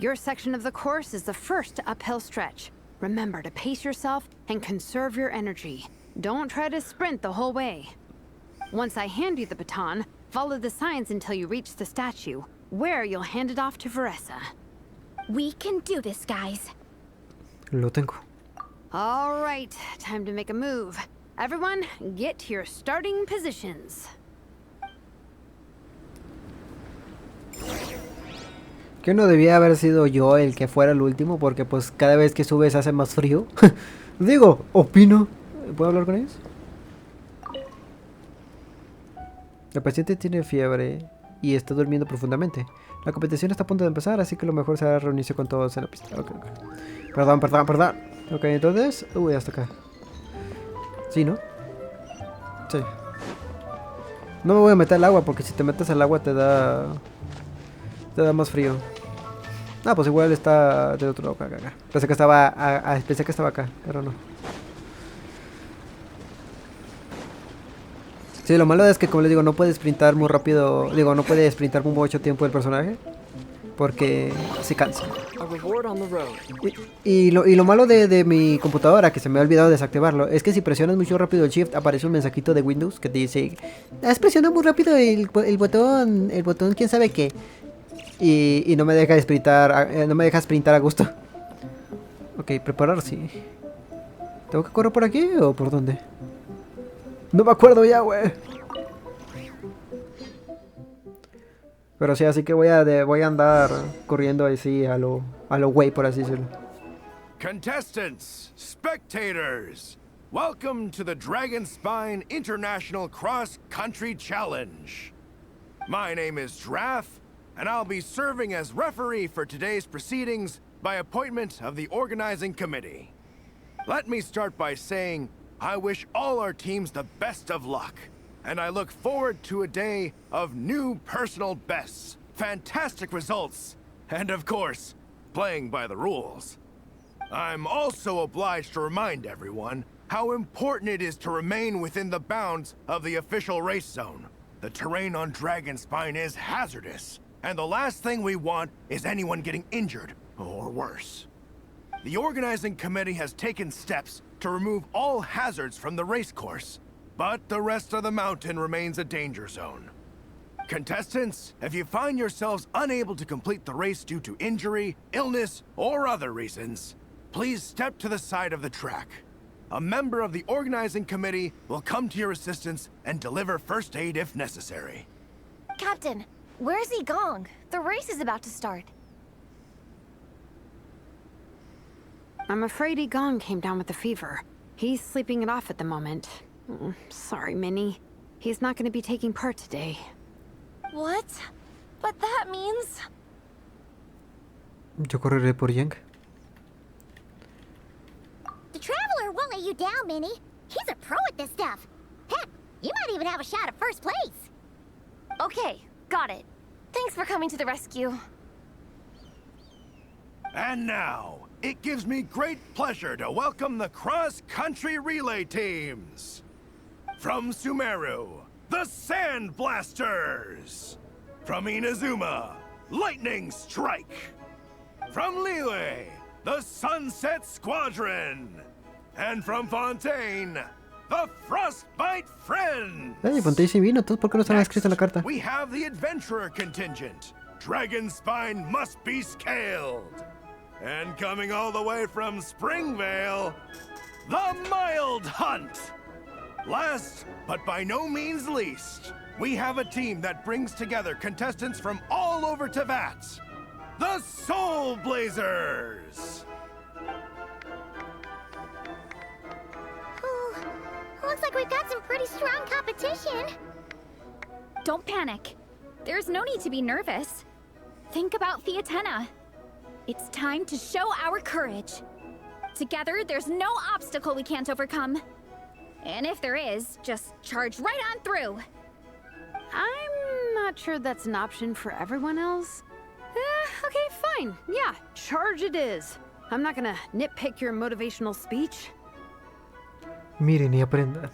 Your section of the course is the first uphill stretch. Remember to pace yourself and conserve your energy. Don't try to sprint the whole way. Once I hand you the baton, follow the signs until you reach the statue, where you'll hand it off to Varesa. We can do this, guys. Lo tengo. All right, time to make a move. Everyone, get to your starting positions. Que no debía haber sido yo el que fuera el último, porque pues cada vez que subes hace más frío. Digo, opino. ¿Puedo hablar con ellos? El paciente tiene fiebre y está durmiendo profundamente. La competición está a punto de empezar, así que lo mejor será reunirse con todos en la pista. Okay. Perdón. Ok, entonces... Uy, hasta acá. Sí, ¿no? Sí. No me voy a meter al agua, porque si te metes al agua te da más frío. Ah, pues igual está del otro lado, acá. Pensé que estaba acá, pero no. Sí, lo malo es que, como les digo, no puede sprintar muy rápido. Digo, no puede sprintar muy mucho tiempo el personaje, porque se cansa. Y lo malo de mi computadora, que se me ha olvidado desactivarlo, es que si presionas mucho rápido el Shift, aparece un mensajito de Windows que te dice: has presionado muy rápido el botón quién sabe qué. Y no me deja sprintar a gusto. Ok, preparar, sí. ¿Tengo que correr por aquí o por dónde? No me acuerdo ya, güey. Pero sí, así que voy a andar corriendo así a lo güey, por así decirlo. Contestants, spectators, welcome to the Dragon Spine International Cross Country Challenge. My name is Draff, and I'll be serving as referee for today's proceedings by appointment of the organizing committee. Let me start by saying I wish all our teams the best of luck, and I look forward to a day of new personal bests, fantastic results, and of course, playing by the rules. I'm also obliged to remind everyone how important it is to remain within the bounds of the official race zone. The terrain on Dragonspine is hazardous, and the last thing we want is anyone getting injured, or worse. The organizing committee has taken steps to remove all hazards from the race course, but the rest of the mountain remains a danger zone. Contestants, if you find yourselves unable to complete the race due to injury, illness, or other reasons, please step to the side of the track. A member of the organizing committee will come to your assistance and deliver first aid if necessary. Captain, where's Gong? The race is about to start. I'm afraid Gong came down with a fever. He's sleeping it off at the moment. Sorry, Minnie. He's not going to be taking part today. What? But that means... Yo correré por Yang. The Traveler won't let you down, Minnie. He's a pro at this stuff. Heck, you might even have a shot at first place. Okay, got it. Thanks for coming to the rescue. And now, it gives me great pleasure to welcome the cross-country relay teams. From Sumeru, the Sand Blasters. From Inazuma, Lightning Strike. From Liyue, the Sunset Squadron. And from Fontaine, the Frostbite Friends. Hey, Fontaine sí vino, ¿por qué no están escritos en la carta? We have the Adventurer contingent. Dragonspine must be scaled. And coming all the way from Springvale, the Mild Hunt. Last, but by no means least, we have a team that brings together contestants from all over Teyvat. The Soul Blazers! Ooh, looks like we've got some pretty strong competition. Don't panic. There's no need to be nervous. Think about Fiatenna. It's time to show our courage. Together, there's no obstacle we can't overcome. And if there is, just charge right on through. I'm not sure that's an option for everyone else. Okay, fine. Yeah, charge it is. I'm not gonna nitpick your motivational speech. Miren y aprendan.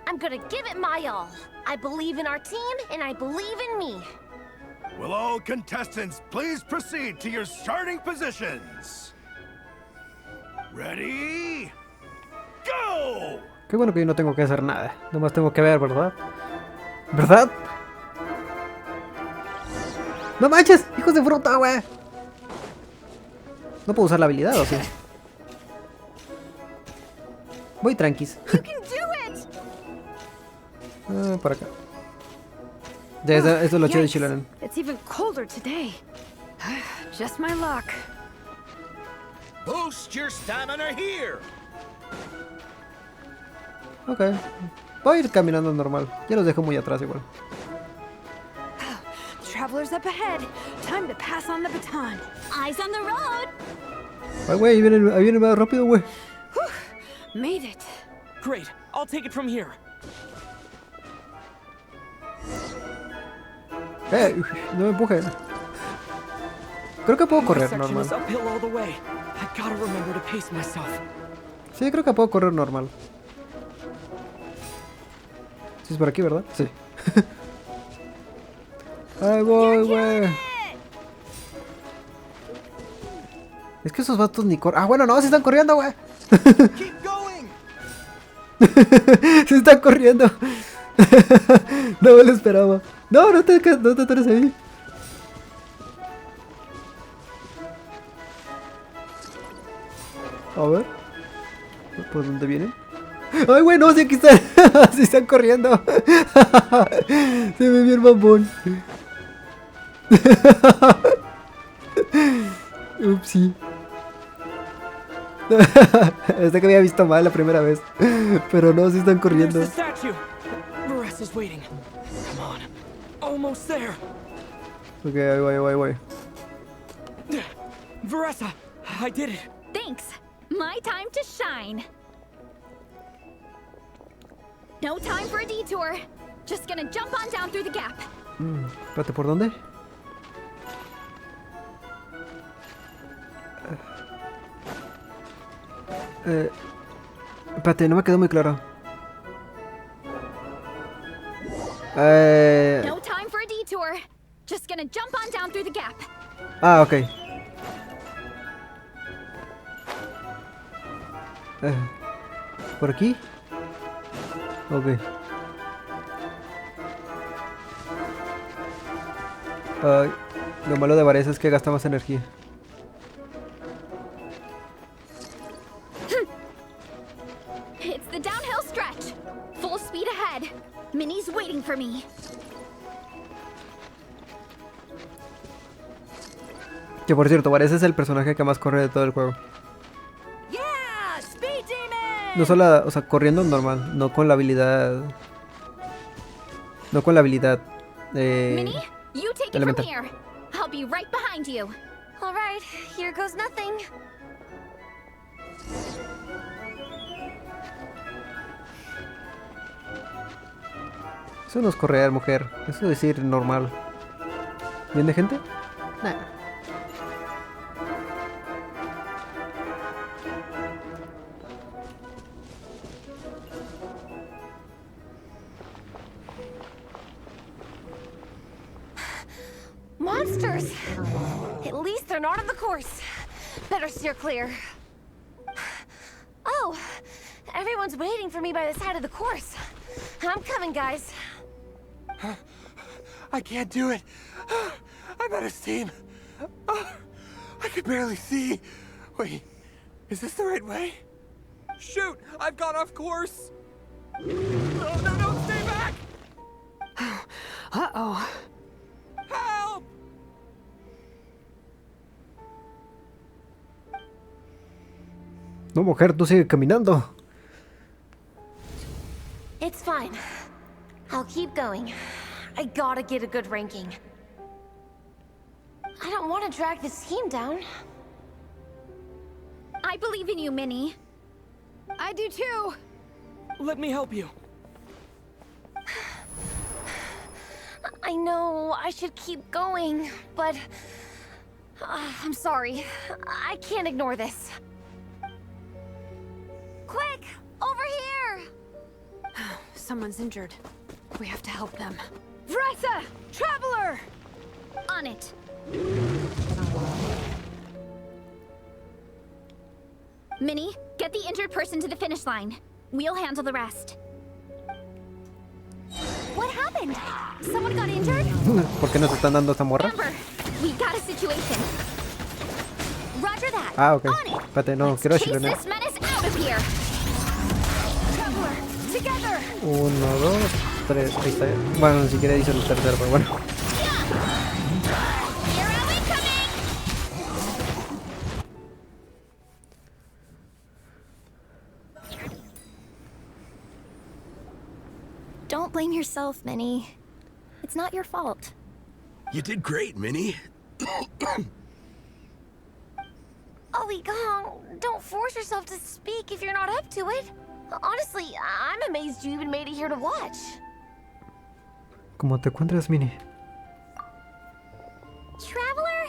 I'm gonna give it my all. I believe in our team, and I believe in me. Will all contestants please proceed to your starting positions? Ready? Go! Qué bueno que yo no tengo que hacer nada. Nomás tengo que ver, ¿verdad? ¿Verdad? ¡No manches! ¡Hijos de fruta, güey! No puedo usar la habilidad, ¿o sí? Voy tranquis. Por acá. Ya, eso es lo chido de Xilonen. It's even colder today. Just my luck. Boost your stamina here. Ok. Voy a ir caminando normal. Ya los dejo muy atrás igual. Travelers up ahead. Time to pass on the baton. Eyes on the road. Ay, güey, ahí viene más rápido, güey. Made it. Great. I'll take it from here. No me empujen. Creo que puedo correr My section normal. is uphill all the way. I gotta remember to pace myself. Sí, creo que puedo correr normal. Sí, es por aquí, ¿verdad? Sí. Ahí voy, güey. Es que esos vatos ni corren. Ah, bueno, no, sí están corriendo, güey. Sí están corriendo. No me lo esperaba. No te atorres ahí. A ver. ¿Por dónde vienen? Ay, güey, no, sí, aquí están. Sí están corriendo. Se ve bien mamón. Upsi. Este que había visto mal la primera vez. Pero no, sí están corriendo. There's the statue. Varesa's waiting. Come on. Almost there. Ok, ahí voy. Varesa, I did it. Thanks. My time to shine. No time for a detour. Just gonna jump on down through the gap. Espérate, ¿por dónde? Espérate, no me quedó muy claro. No time for a detour. Just gonna jump on down through the gap. Ah, ok. ¿Por aquí? Ok. Lo malo de Varesa es que gasta más energía. It's the downhill stretch. Full speed ahead. Minnie's waiting for me. Que por cierto, Varesa es el personaje que más corre de todo el juego. No solo, o sea, corriendo normal, no con la habilidad. No con la habilidad. Minnie, you take it from elemental. here. I'll be right behind you. All right, here goes nothing. Eso no es correr, mujer. Eso es decir normal. ¿Viene gente? Nah. Monsters! At least they're not on the course. Better steer clear. Oh, everyone's waiting for me by the side of the course. I'm coming, guys. I can't do it. I'm out of steam. I could barely see. Wait, is this the right way? Shoot! I've got off course! No, stay back! Uh-oh. Help! No, mujer, tú sigue caminando. It's fine. I'll keep going. I gotta get a good ranking. I don't want to drag this team down. I believe in you, Minnie. I do too. Let me help you. I know I should keep going, but I'm sorry. I can't ignore this. Quick! Over here! Someone's injured. We have to help them. Varesa! Traveler! On it. Minnie, get the injured person to the finish line. We'll handle the rest. What happened? Someone got injured? ¿Por qué nos están dando esta morra? Amber, we got a situation. Roger that. Ah, ok. On it. Espérate, no, quiero Chase Xilonen. this menace out of here. Traveler, together. 1, 2, 3. Ahí está. Bueno, ni siquiera dice el tercero, pero bueno. Don't blame yourself, Minnie. It's not your fault. You did great, Minnie. Ollie Gong, don't force yourself to speak if you're not up to it. Honestly, I'm amazed you even made it here to watch. ¿Cómo te encuentras, Minnie? Traveler?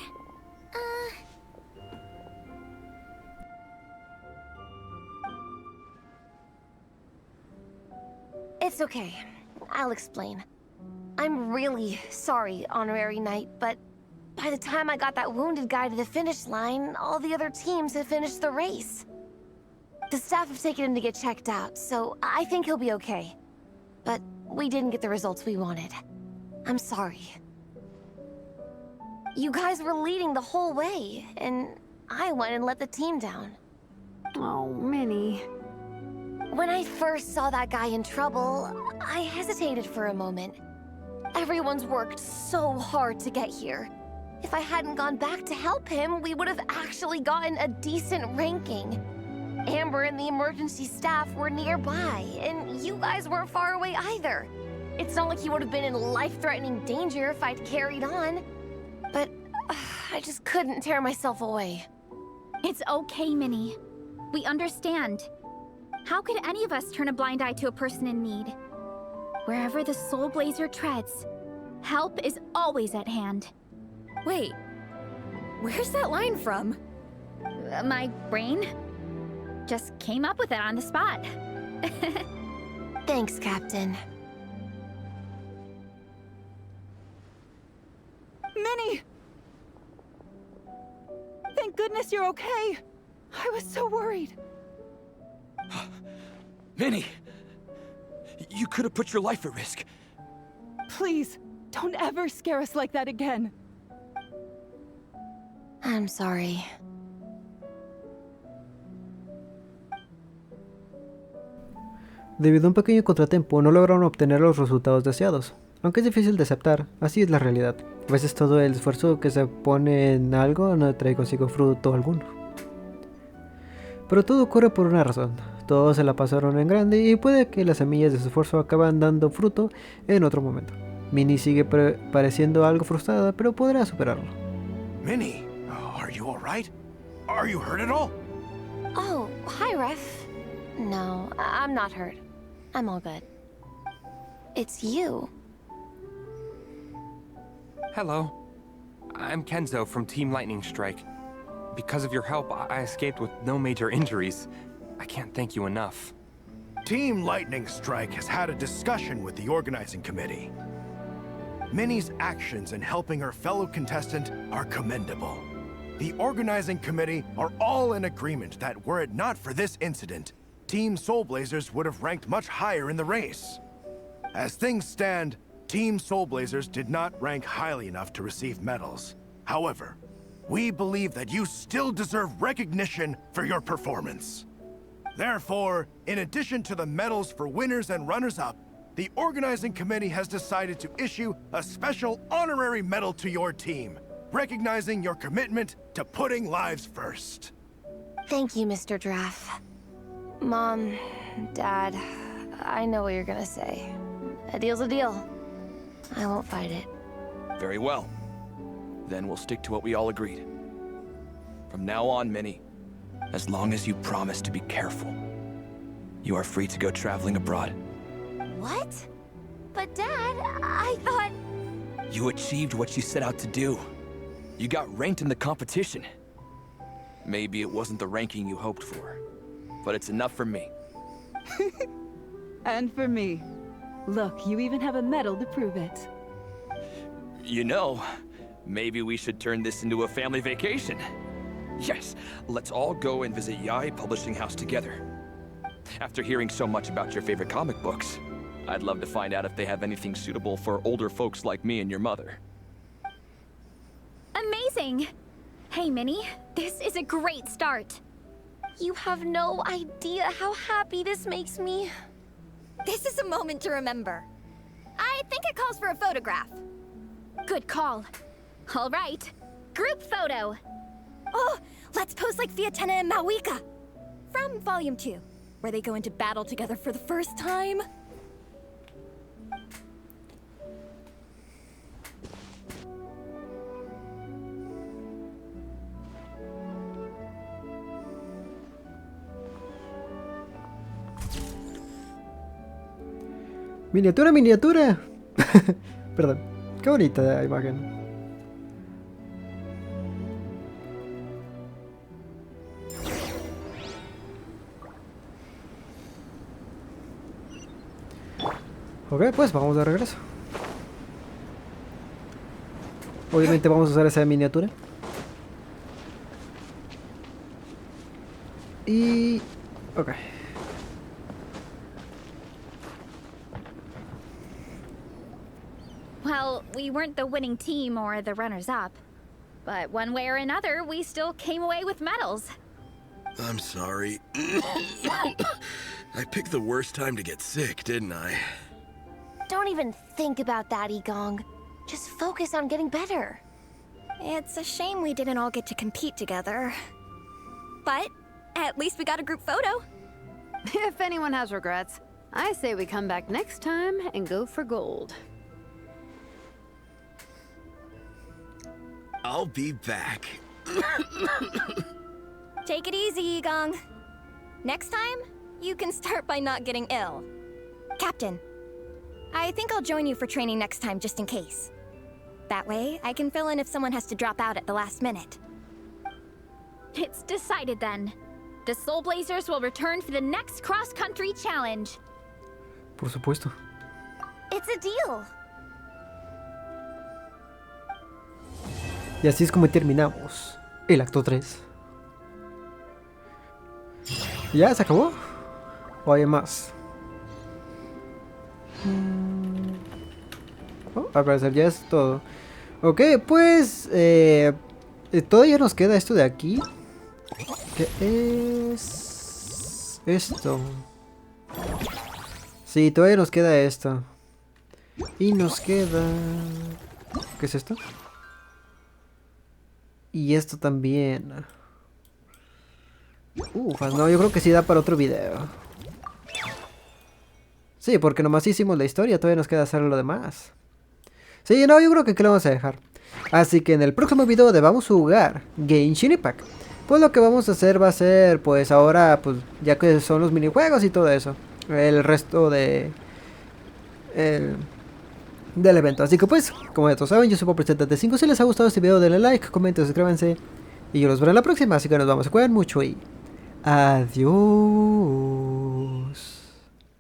It's okay. I'll explain. I'm really sorry, Honorary Knight, but by the time I got that wounded guy to the finish line, all the other teams had finished the race. The staff have taken him to get checked out, so I think he'll be okay. But we didn't get the results we wanted. I'm sorry. You guys were leading the whole way, and I went and let the team down. Oh, Minnie. When I first saw that guy in trouble, I hesitated for a moment. Everyone's worked so hard to get here. If I hadn't gone back to help him, we would have actually gotten a decent ranking. Amber and the emergency staff were nearby, and you guys weren't far away either. It's not like you would have been in life-threatening danger if I'd carried on. But I just couldn't tear myself away. It's okay, Minnie. We understand. How could any of us turn a blind eye to a person in need? Wherever the Soul Blazer treads, help is always at hand. Wait, where's that line from? My brain just came up with it on the spot. Thanks, Captain. Minnie! Thank goodness you're okay. I was so worried. Minnie! You could have put your life at risk. Please, don't ever scare us like that again. I'm sorry. Debido a un pequeño contratiempo, no lograron obtener los resultados deseados. Aunque es difícil de aceptar, así es la realidad. A veces todo el esfuerzo que se pone en algo no trae consigo fruto alguno. Pero todo ocurre por una razón. Todos se la pasaron en grande y puede que las semillas de su esfuerzo acaban dando fruto en otro momento. Minnie sigue pareciendo algo frustrada, pero podrá superarlo. Minnie, are you alright? Are you hurt at all? Oh, hi, Ref. No, I'm not hurt. I'm all good. It's you. Hello. I'm Kenzo from Team Lightning Strike. Because of your help, I escaped with no major injuries. I can't thank you enough. Team Lightning Strike has had a discussion with the organizing committee. Minnie's actions in helping her fellow contestant are commendable. The organizing committee are all in agreement that were it not for this incident, Team Soul Blazers would have ranked much higher in the race. As things stand, Team Soul Blazers did not rank highly enough to receive medals. However, we believe that you still deserve recognition for your performance. Therefore, in addition to the medals for winners and runners-up, the organizing committee has decided to issue a special honorary medal to your team, recognizing your commitment to putting lives first. Thank you, Mr. Draff. Mom, Dad, I know what you're gonna say. A deal's a deal. I won't fight it. Very well. Then we'll stick to what we all agreed. From now on, Minnie, as long as you promise to be careful, you are free to go traveling abroad. What? But Dad, I thought... You achieved what you set out to do. You got ranked in the competition. Maybe it wasn't the ranking you hoped for, but it's enough for me. And for me. Look, you even have a medal to prove it. You know, maybe we should turn this into a family vacation. Yes, let's all go and visit Yae Publishing House together. After hearing so much about your favorite comic books, I'd love to find out if they have anything suitable for older folks like me and your mother. Amazing! Hey, Minnie, this is a great start. You have no idea how happy this makes me. This is a moment to remember. I think it calls for a photograph. Good call. All right, group photo. Oh, let's pose like Fiatena and Mawika. From Volume 2, where they go into battle together for the first time. Miniatura, miniatura. Perdón. Qué bonita imagen. Ok, pues vamos de regreso. Obviamente vamos a usar esa miniatura. Y... ok. Well, we weren't the winning team or the runners-up. But one way or another, we still came away with medals. I'm sorry. I picked the worst time to get sick, didn't I? Don't even think about that, Igong. Just focus on getting better. It's a shame we didn't all get to compete together. But at least we got a group photo. If anyone has regrets, I say we come back next time and go for gold. I'll be back. Take it easy, Igong. Next time, you can start by not getting ill. Captain, I think I'll join you for training next time just in case. That way, I can fill in if someone has to drop out at the last minute. It's decided then. The Soul Blazers will return for the next cross-country challenge. Por supuesto. It's a deal. Y así es como terminamos el acto 3. ¿Ya se acabó? ¿O hay más? Oh, al parecer ya es todo. Ok, pues todavía nos queda esto de aquí. ¿Qué es esto? Sí, todavía nos queda esto. Y nos queda... ¿Qué es esto? Y esto también. No, yo creo que sí da para otro video. Sí, porque nomás hicimos la historia, todavía nos queda hacer lo demás. Sí, no, yo creo que aquí lo vamos a dejar. Así que en el próximo video donde vamos a jugar Genshin Impact, pues lo que vamos a hacer va a ser, pues ahora, pues ya que son los minijuegos y todo eso, el resto de... del evento. Así que pues, como ya todos saben, yo soy Ep.107. Si les ha gustado este video, denle like, comenten, suscríbanse. Y yo los veré en la próxima, así que nos vamos a cuidar mucho y... adiós.